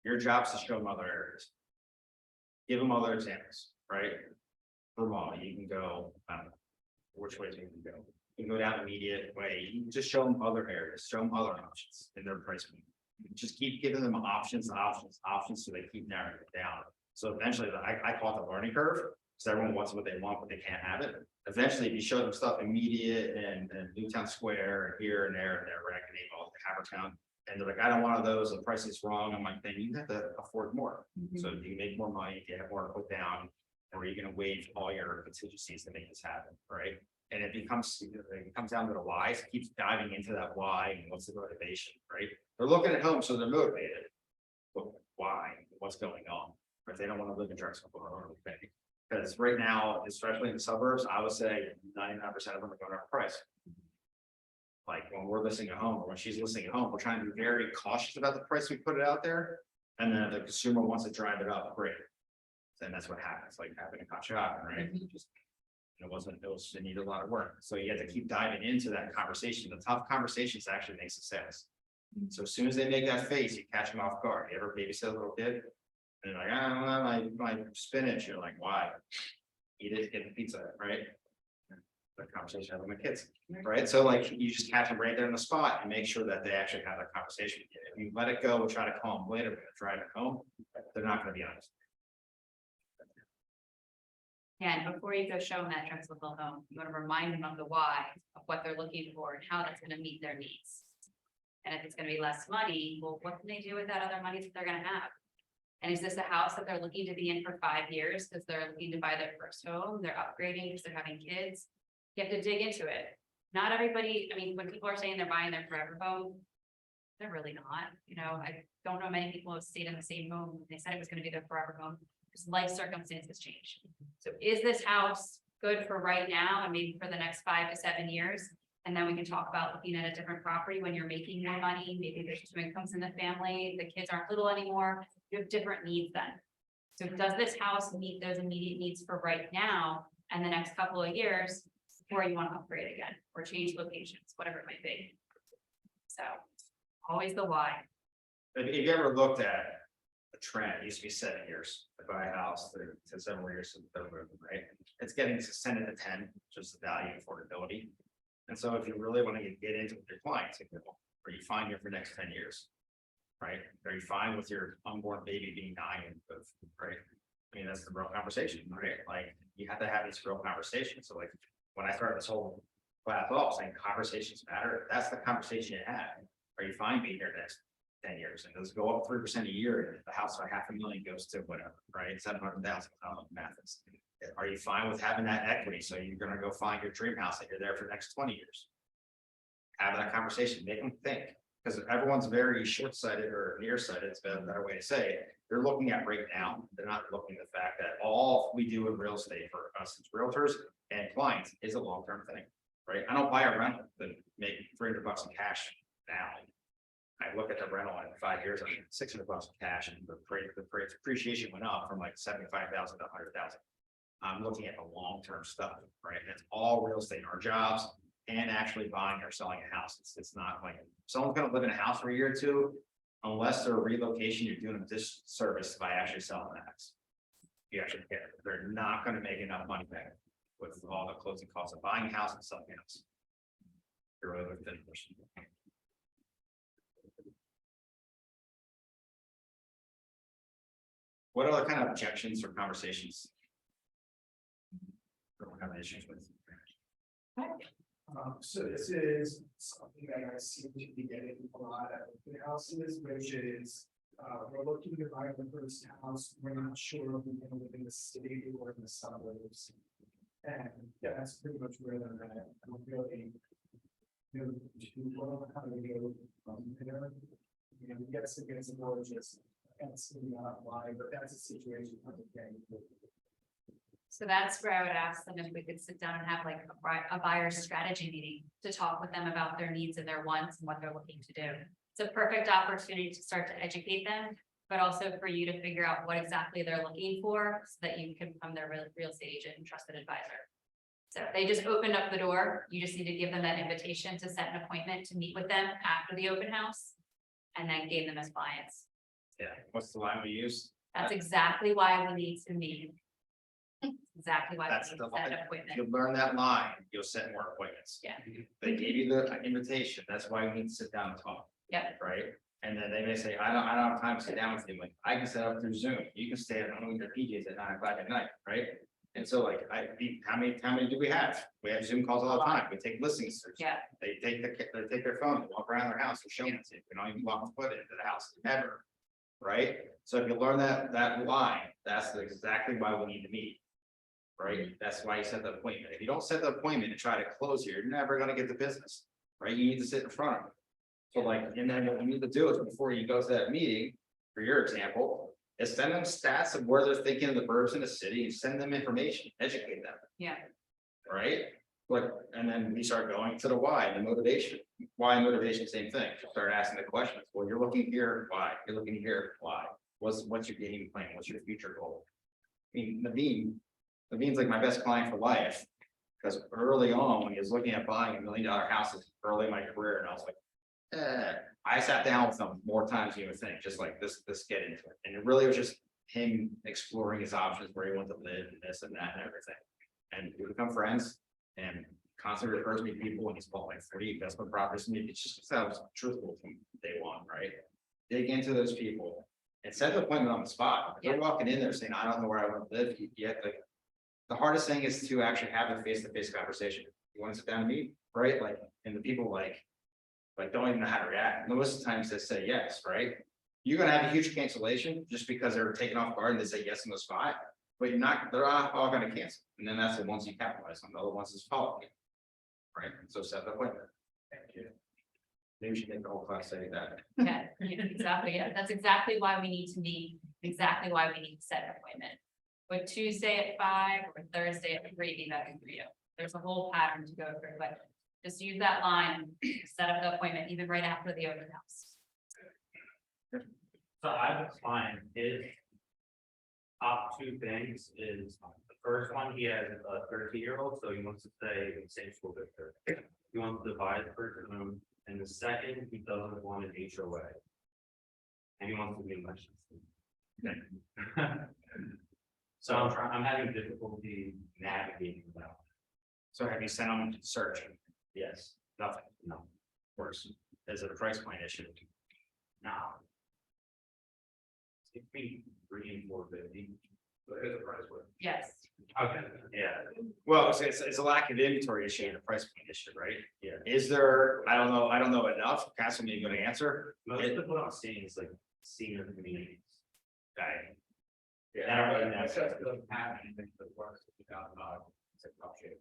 your job is to show them other areas. Give them other examples, right? Vermont, you can go, which ways you can go. You can go down the immediate way, you can just show them other areas, show them other options in their price point. Just keep giving them options, so they keep narrowing it down. So eventually, I call it the learning curve, because everyone wants what they want, but they can't have it. Eventually, if you show them stuff immediate and Newtown Square, here and there, we're not gonna name all the Havertown. And they're like, I don't want those, the price is wrong. I'm like, then you have to afford more. So you can make more money, you have more to put down, or you're gonna waive all your contingencies to make this happen, right? And it comes down to the why, so it keeps diving into that why and what's the motivation, right? They're looking at home, so they're motivated. But why? What's going on? If they don't want to live in Drexel, because right now, especially in the suburbs, I would say 99% of them are going up price. Like when we're listing a home, or when she's listing a home, we're trying to be very cautious about the price we put it out there. And then if the consumer wants to drive it up, great. Then that's what happens, like having a hot shot, right? It needed a lot of work. So you have to keep diving into that conversation. The tough conversations actually makes the sales. So as soon as they make that face, you catch them off guard. You ever babysit a little kid? And they're like, I don't know, my spinach, you're like, why? Eat it, get the pizza, right? The conversation I have with my kids, right? So like, you just catch them right there in the spot and make sure that they actually have that conversation. If you let it go and try to call them later, but drive it home, they're not gonna be honest. Yeah, and before you go show them that Drexelville home, you want to remind them of the why of what they're looking for and how that's gonna meet their needs. And if it's gonna be less money, well, what can they do with that other money that they're gonna have? And is this a house that they're looking to be in for 5 years because they're looking to buy their first home, they're upgrading because they're having kids? You have to dig into it. Not everybody, I mean, when people are saying they're buying their forever home, they're really not, you know, I don't know many people who have stayed in the same home. They said it was gonna be their forever home, because life circumstances change. So is this house good for right now and maybe for the next 5 to 7 years? And then we can talk about looking at a different property when you're making more money, maybe there's 2 incomes in the family, the kids aren't little anymore, you have different needs then. So does this house meet those immediate needs for right now and the next couple of years? Or you want to upgrade again or change locations, whatever it might be. So always the why. If you ever looked at a trend, it used to be 7 years to buy a house, to several years to the move, right? It's getting to 10 to 10, just the value and affordability. And so if you really want to get into with your clients, are you fine here for the next 10 years? Right? Are you fine with your unborn baby being 9 of, right? I mean, that's the real conversation, right? Like, you have to have these real conversations. So like, when I started this whole class off saying conversations matter, that's the conversation you have. Are you fine being here next 10 years? And does it go up 3% a year? And if the house by $500,000 goes to whatever, right? 700,000, I don't know the math is. Are you fine with having that equity? So you're gonna go find your dream house that you're there for the next 20 years. Have that conversation, make them think, because everyone's very short-sighted or nearsighted, it's a better way to say it. They're looking at right now. They're not looking at the fact that all we do in real estate for us as realtors and clients is a long-term thing, right? I don't buy a rental that make $300 in cash now. I look at the rental in 5 years, I mean, $600 in cash, and the appreciation went up from like 75,000 to 100,000. I'm looking at the long-term stuff, right? And it's all real estate, our jobs, and actually buying or selling a house. It's not like someone's gonna live in a house for a year or two, unless they're a relocation, you're doing a disservice by actually selling the house. You actually get it. They're not gonna make enough money back with all the closing costs of buying a house and selling a house. You're really within the person. What other kind of objections or conversations? Or what kind of issues with? So this is something that I seem to be getting a lot of the houses, which is, we're looking to buy the first house, we're not sure if we're gonna live in the city or in the suburbs. And that's pretty much where they're at. I'm really. How do we go from there? You know, yes, it gets gorgeous, and it's not why, but that's a situation. So that's where I would ask them if we could sit down and have like a buyer's strategy meeting to talk with them about their needs and their wants and what they're looking to do. It's a perfect opportunity to start to educate them, but also for you to figure out what exactly they're looking for so that you can become their real estate agent and trusted advisor. So they just opened up the door. You just need to give them that invitation to set an appointment to meet with them after the open house and then gain them as clients. Yeah, what's the line we use? That's exactly why we need to meet. Exactly why That's we the need to set line. an If appointment. you learn that line, you'll set more appointments. Yeah. They gave you the invitation, that's why we need to sit down and talk. Yep. Right? And then they may say, I don't have time to sit down with you, like, I can set up through Zoom, you can stay at home with your PJs at 9 o'clock at night, right? And so like, how many do we have? We have Zoom calls all the time, we take listings. Yeah. They take their phone, walk around their house, and show us it, we don't even walk a foot into the house, ever. Right? So if you learn that line, that's exactly why we need to meet. Right? That's why you set the appointment. If you don't set the appointment and try to close here, you're never gonna get the business, right? You need to sit in front of it. So like, and then what you need to do is before you go to that meeting, for your example, is send them stats of where they're thinking of the burbs in the city, and send them information, educate them, Yeah. right? But, and then we start going to the why, the motivation. Why and motivation, same thing. Start asking the questions. Well, you're looking here, why? You're looking here, why? What's your game plan? What's your future goal? I mean, Naveen's like my best client for life. Because early on, when he was looking at buying $1 million houses early in my career, and I was like, I sat down with him more times than you would think, just like this get into it, and it really was just him exploring his options, where he wanted to live, and this and that and everything. And we become friends, and constantly refers me to people, and he's bought like 40 investment properties, and it just sounds truthful from day one, right? Dig into those people and set the appointment on the spot. If they're walking in there saying, I don't know where I want to live, you have to. The hardest thing is to actually have a face-to-face conversation. You want to sit down and meet, right? Like, and the people like don't even know how to react. Most of the times they say yes, right? You're gonna have a huge cancellation just because they're taken off guard and they say yes on the spot. But they're all gonna cancel. And then that's the ones you capitalize on. The other ones is follow. Right? So set the appointment. Thank you. Maybe we should make the whole class say that. Yeah, exactly, yeah, that's exactly why we need to meet, exactly why we need to set an appointment. Would Tuesday at 5 or Thursday at 3 be better for you? There's a whole pattern to go through, but just use that line, set up the appointment even right after the open house. So I was fine, his top two things is, the first one, he has a 13-year-old, so he wants to stay in the same school district. He wants to divide the first room, and the second, he doesn't want an HOA. And he wants to be in Westchester. So I'm having difficulty navigating that. So have you sent them to search? Yes, Nothing. no, Worse. Is it a price point issue? no. It's between 3 and 450. So here's the price with. Yes, Okay, Yeah. Well, it's a lack of inventory issue and a price point issue, right? Yeah. Is there, I don't know enough. Castle, maybe gonna answer. most of what I'm seeing is like senior communities. Okay. Yeah, but that's just doesn't have anything that works without, it's a tough shape.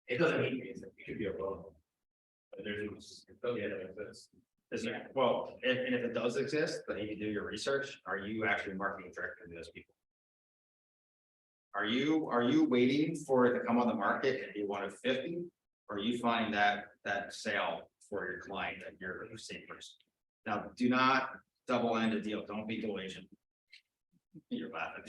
It doesn't mean it could be a road. But there's, it doesn't exist. Is there, well, and if it does exist, then you do your research. Are you actually marketing directly to those people? Are you waiting for it to come on the market and be one of 50? Or are you finding that sale for your client that you're seeing first? Now, do not double end a deal. Don't be dual agent. You're laughing.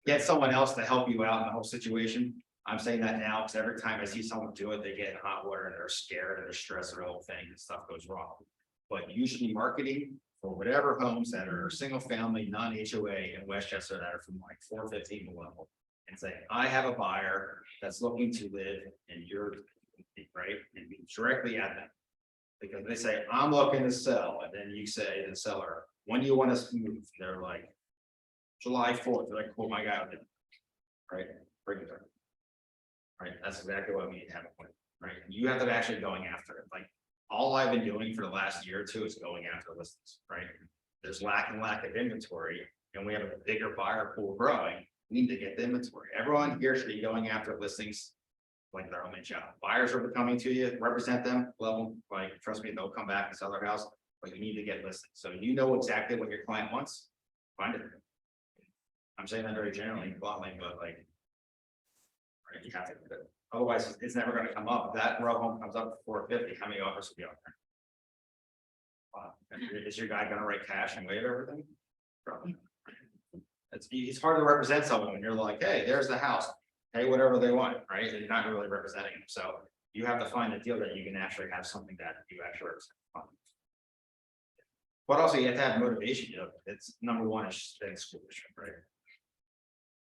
Get someone else to help you out in the whole situation. I'm saying that now because every time I see someone do it, they get in hot water and they're scared and they're stressed or the whole thing and stuff goes wrong. But usually marketing for whatever homes that are single family, non-HOA in Westchester that are from like 415 below. And say, I have a buyer that's looking to live in your, right, and be directly at them. Because they say, I'm looking to sell, and then you say to the seller, when do you want us to move? They're like, July 4th, they're like, cool, my guy will do it. Right, bring it there. Right, that's exactly what we need to have a point, right? You have to be actually going after it, like, all I've been doing for the last year or two is going after listings, right? There's lack of inventory, and we have a bigger buyer pool growing. We need to get the inventory. Everyone here should be going after listings like their only job. Buyers are coming to you, represent them, level, like, trust me, they'll come back and sell their house, but you need to get listings. So you know exactly what your client wants, find it. I'm saying that very generally, bluntly, but like, right, you have to, otherwise it's never gonna come up. If that row home comes up for 450, how many offers will be out there? Wow. Is your guy gonna write cash and waive everything? Probably. It's hard to represent someone when you're like, hey, there's the house, pay whatever they want, right? And you're not really representing them, so you have to find a deal that you can actually have something that you actually represent. But also you have to have motivation, you know, it's number one is staying school district, right?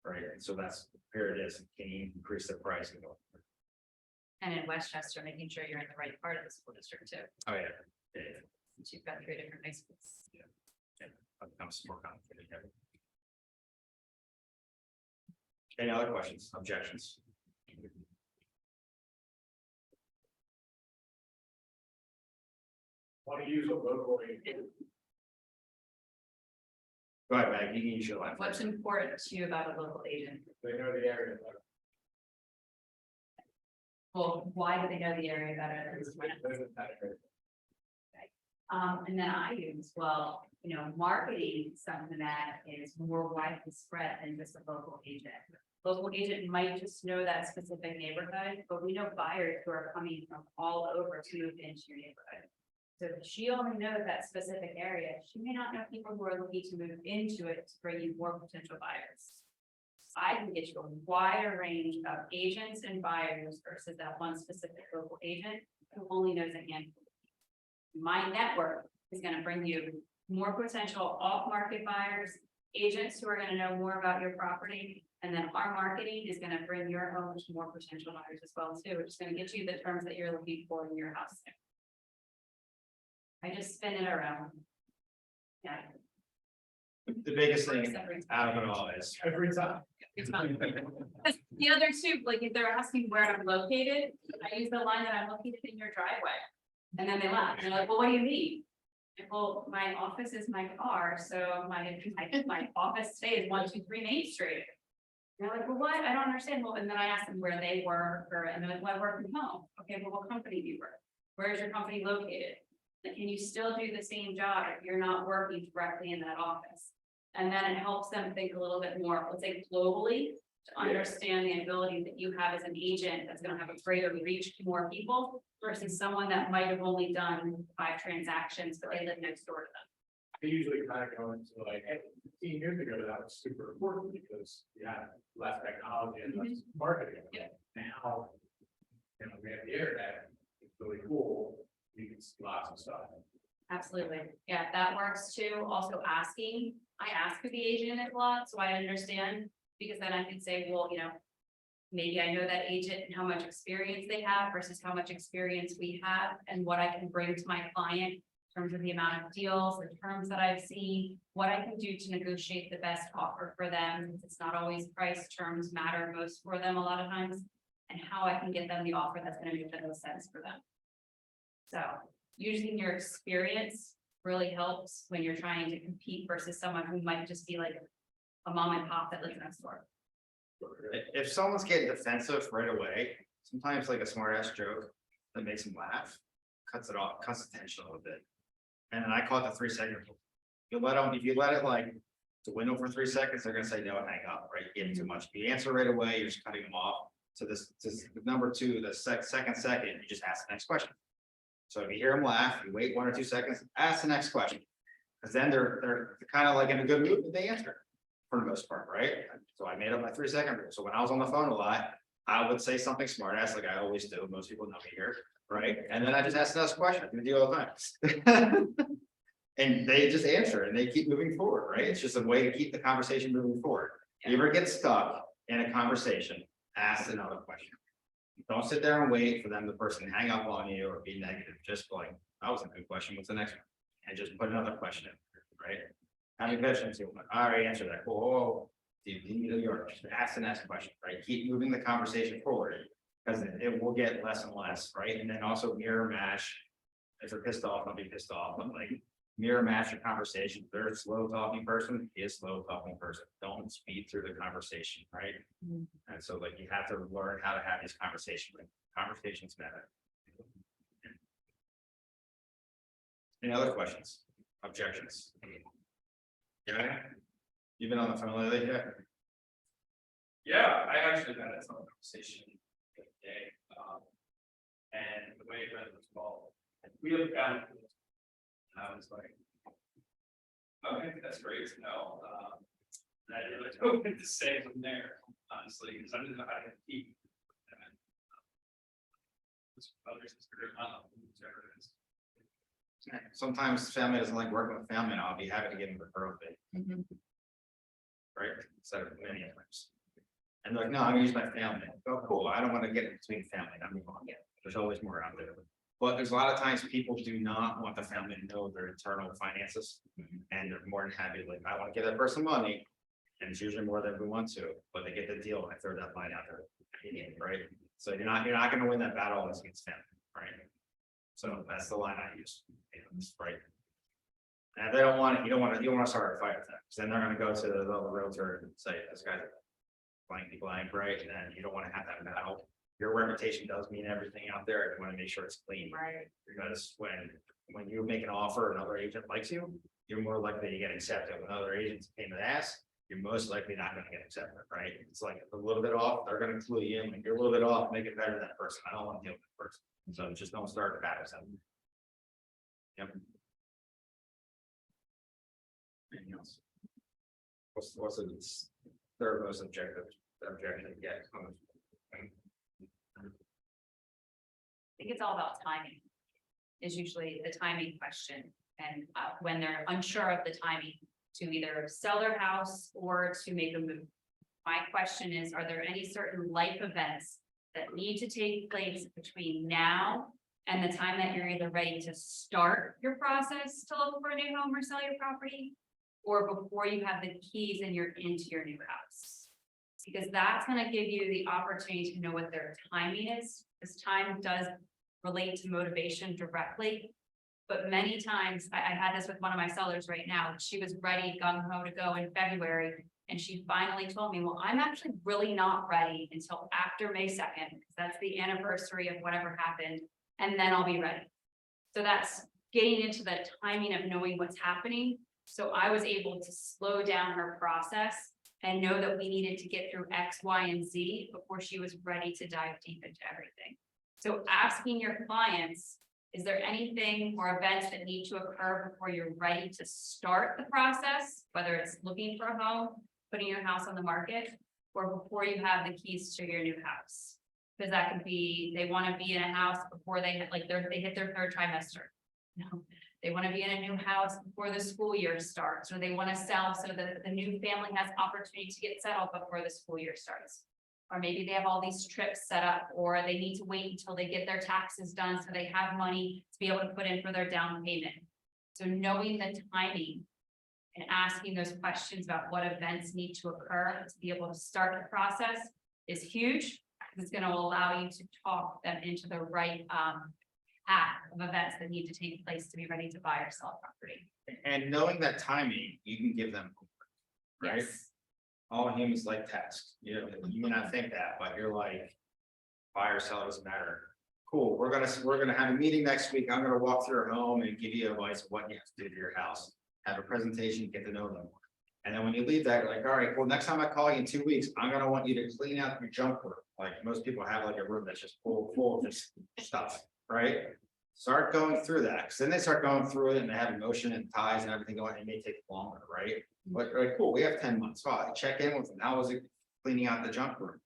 Right, and so that's, here it is, can you increase the price and go? and in Westchester, making sure you're in the right part of the school district too, Oh, yeah. Yeah, since you've got 3 different high schools. that becomes more complicated. Yeah. Any other questions, objections? Want to use a local agent, Go ahead, Meg, you can use your line. What's important to you about a local agent? they know the area better. Well, why do they know the area better than someone else? And then I use, well, you know, marketing is something that is more widely spread than just a local agent. Local agent might just know that specific neighborhood, but we know buyers who are coming from all over to move into your neighborhood. So if she only knows that specific area, she may not know people who are looking to move into it to bring you more potential buyers. I can get you a wider range of agents and buyers versus that one specific local agent who only knows a handful. My network is gonna bring you more potential off-market buyers, agents who are gonna know more about your property. And then our marketing is gonna bring your home to more potential buyers as well too, which is gonna get you the terms that you're looking for in your house. I just spin it around. Yeah. The biggest thing out of it all is, Every time. It's fine. The other two, like if they're asking where I'm located, I use the line that I'm located in your driveway. And then they laugh, they're like, well, what do you mean? And, well, my office is my car, so my office today is 123 Main Street. And they're like, well, what? I don't understand. Well, and then I asked them where they work, and they're like, well, I work from home. Okay, well, what company do you work? Where is your company located? Like, can you still do the same job if you're not working directly in that office? And then it helps them think a little bit more, let's say globally, to understand the ability that you have as an agent that's gonna have a greater reach to more people versus someone that might have only done 5 transactions, but they live next door to them. I usually kind of go into like, hey, 15 years ago, that was super important because you had less technology and less marketing. Yeah. Now, you know, we have the internet, it's really cool, you can see lots of stuff. Absolutely. Yeah, that works too. Also asking, I ask who the agent is a lot, so I understand, because then I can say, well, you know, maybe I know that agent and how much experience they have versus how much experience we have and what I can bring to my client in terms of the amount of deals, the terms that I've seen, what I can do to negotiate the best offer for them. It's not always price, terms matter most for them a lot of times, and how I can get them the offer that's going to make the most sense for them. So using your experience really helps when you're trying to compete versus someone who might just be like a mom and pop that lives next door. if someone's getting defensive right away, sometimes like a smart ass joke that makes them laugh, cuts it off, cuts the tension a little bit. And then I call it the 3-second rule. You let them, if you let it like to window for 3 seconds, they're gonna say no and hang up, right? Give them too much. If you answer right away, you're just cutting them off. So this number 2, the second, you just ask the next question. So if you hear them laugh, you wait 1 or 2 seconds, ask the next question. Because then they're kind of like in a good mood, but they answer for the most part, right? So I made up my 3-second rule. So when I was on the phone a lot, I would say something smart ass like I always do. Most people know me here, right? And then I just ask the next question. I do all the time. And they just answer and they keep moving forward, right? It's just a way to keep the conversation moving forward. If you ever get stuck in a conversation, ask another question. Don't sit there and wait for them, the person to hang up on you or be negative. Just like, that was a good question. What's the next one? And just put another question in, right? How many questions you want? I already answered that. Whoa. Do you need your, just ask the next question, right? Keep moving the conversation forward. Because it will get less and less, right? And then also mirror match. If they're pissed off, I'll be pissed off. But like mirror match your conversation. If they're a slow talking person, be a slow talking person. Don't speed through the conversation, right? And so like you have to learn how to have these conversations. Like, conversations matter. Any other questions? Objections? Yeah. You've been on the phone lately, yeah? Yeah, I actually had a phone conversation the other day, and the way it was called, we have found. I was like, okay, that's great to know. I really don't want to say from there, honestly, because I didn't know how to keep. Sometimes family doesn't like working with family, and I'll be happy to give them a referral fee. Right, instead of many times. And they're like, no, I'm gonna use my family. Oh, cool, I don't want to get in between family, I move on. There's always more out there. But there's a lot of times people do not want the family to know their internal finances. And they're more than happy, like, I want to give that person money. And it's usually more than we want to, but they get the deal, I throw that line out there. Right? So you're not gonna win that battle against family, right? So that's the line I use, right? And if they don't want it, you don't want to start a fight with them, because then they're gonna go to the realtor and say, this guy's blank, right? And then you don't want to have that battle. Your reputation does mean everything out there. You want to make sure it's clean. Right. Because when you make an offer, another agent likes you, you're more likely to get accepted. When other agents came to ask, you're most likely not going to get accepted, right? It's like a little bit off, they're going to clue you in. When you're a little bit off, make it better than that person. I don't want to deal with that person. So just don't start the battle. Yep. Anything else? What's the third most objection you get? I think it's all about timing. is usually the timing question. And when they're unsure of the timing to either sell their house or to make a move. My question is, are there any certain life events that need to take place between now and the time that you're either ready to start your process to look for a new home or sell your property? Or before you have the keys and you're into your new house? Because that's gonna give you the opportunity to know what their timing is, because time does relate to motivation directly. But many times, I had this with one of my sellers right now, she was ready gung ho to go in February. And she finally told me, well, I'm actually really not ready until after May 2nd, because that's the anniversary of whatever happened, and then I'll be ready. So that's getting into the timing of knowing what's happening. So I was able to slow down her process and know that we needed to get through X, Y, and Z before she was ready to dive deep into everything. So asking your clients, is there anything or events that need to occur before you're ready to start the process, whether it's looking for a home, putting your house on the market, or before you have the keys to your new house? Because that could be, they want to be in a house before they hit, like, they hit their 3rd trimester. No, they want to be in a new house before the school year starts, or they want to sell so that the new family has opportunity to get settled before the school year starts. Or maybe they have all these trips set up, or they need to wait until they get their taxes done so they have money to be able to put in for their down payment. So knowing the timing and asking those questions about what events need to occur to be able to start the process is huge. It's going to allow you to talk them into the right path of events that need to take place to be ready to buy or sell a property. And knowing that timing, you can give them homework, right? Yes. All humans like text, you know, you may not think that, but you're like, buy or sell doesn't matter. Cool, we're gonna have a meeting next week. I'm gonna walk through your home and give you advice of what you have to do to your house. Have a presentation, get to know them. And then when you leave that, you're like, all right, well, next time I call you in 2 weeks, I'm gonna want you to clean out your junk room. Like most people have like a room that's just full of this stuff, right? Start going through that, because then they start going through it and they have emotion and ties and everything going, it may take longer, right? But like, cool, we have 10 months. Well, I check in with them. How was it cleaning out the junk room?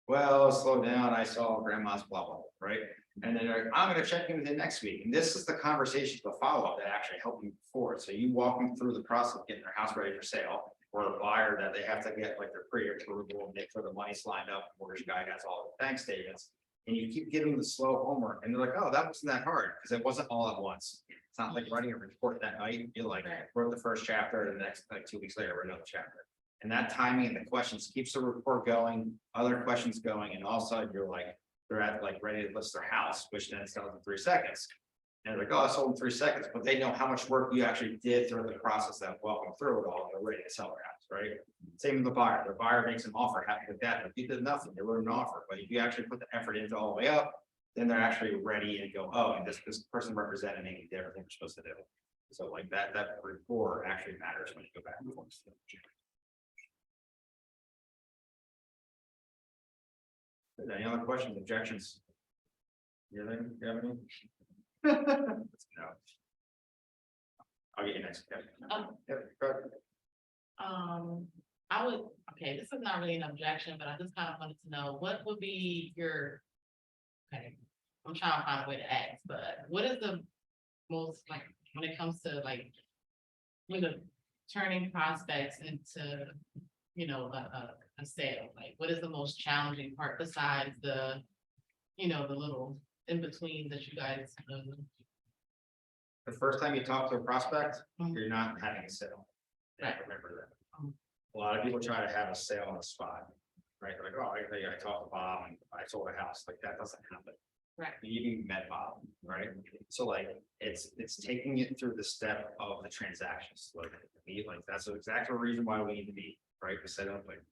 Well, slow down. I saw grandma's blah, blah, blah, right? And then they're like, I'm gonna check in with you next week. And this is the conversation, the follow-up that actually helped you move forward. So you walk them through the process of getting their house ready for sale, or a buyer that they have to get like their pre-approval and make sure the money's lined up, mortgage guy has all the bank statements. And you keep giving them the slow homework, and they're like, oh, that wasn't that hard, because it wasn't all at once. It's not like writing a report that night. You're like, wrote the first chapter, and the next, like 2 weeks later, wrote another chapter. And that timing and the questions keeps the report going, other questions going, and all of a sudden you're like, they're at like ready to list their house, which then sells in 3 seconds. And they're like, oh, I sold in 3 seconds, but they know how much work you actually did through the process that welcome through it all, they're ready to sell their house, right? Same with the buyer. The buyer makes an offer, happy with that. If you did nothing, they wrote an offer, but if you actually put the effort into all the way up, then they're actually ready and go, oh, and this person represented me, did everything we're supposed to do. So like that rapport actually matters when you go back and forth. Any other questions, objections? You have any? No. I'll get you next. Yeah, go ahead. I would, okay, this is not really an objection, but I just kind of wanted to know, what would be your, okay, I'm trying to find a way to ask, but what is the most, like, when it comes to like, turning prospects into, you know, a sale, like, what is the most challenging part besides the, you know, the little in between that you guys, The first time you talk to a prospect, Mhm. you're not having a sale. Yeah, Right. remember that. Mhm. A lot of people try to have a sale on the spot, right? They're like, oh, I talked to Bob and I sold a house, like that doesn't happen. Right. You even met Bob, right? So like, it's taking it through the step of the transactions, like, that's exactly the reason why we need to be, right? We set up like.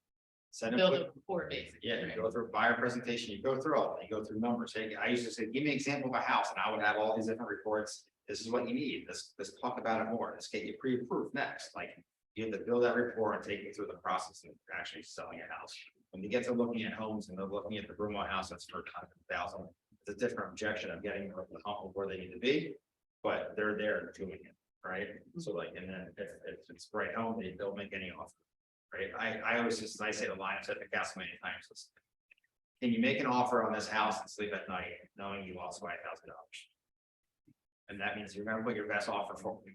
Set up build with- a rapport basically? Yeah, you right? go through a buyer presentation, you go through all, that, you go through numbers. Hey, I used to say, give me an example of a house, and I would have all these different reports. This is what you need. Let's talk about it more. Let's get you pre-approved next. Like, you have to build that rapport and take you through the process of actually selling a house. When you get to looking at homes and they're looking at the Broomall house, that's for 100,000. It's a different objection of getting the hump of where they need to be, but they're there doing it, right? So like, and then if it's the right home, they don't make any offer. Right, I always just, I say the line, I've said the castle many times. Can you make an offer on this house and sleep at night knowing you lost $5,000? And that means you're gonna put your best offer forward.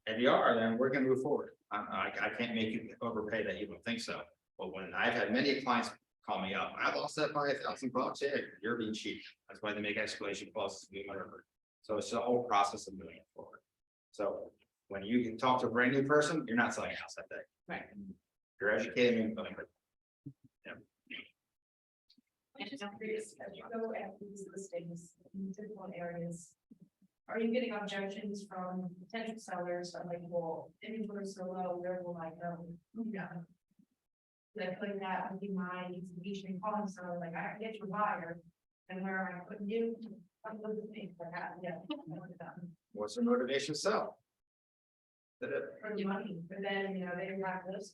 If you are, then we're gonna move forward. I can't make you overpay that you don't think so. But when I've had many clients call me up, I lost that by $1,000. Yeah, you're being cheap. That's why they make escalation clauses, whatever. So it's the whole process of moving it forward. So when you can talk to a brand new person, you're not selling a house that day. Right. You're educating them. I'm just curious, as you go at these listings in different areas. Are you getting objections from potential sellers that like, well, inventory is so low, where will I go? Yeah. Like putting that would be my institution calling someone like, I can get your buyer. And where am I putting you? I'm looking at things like that, yeah. What's their motivation to sell? For the money, but then, you know, they have this.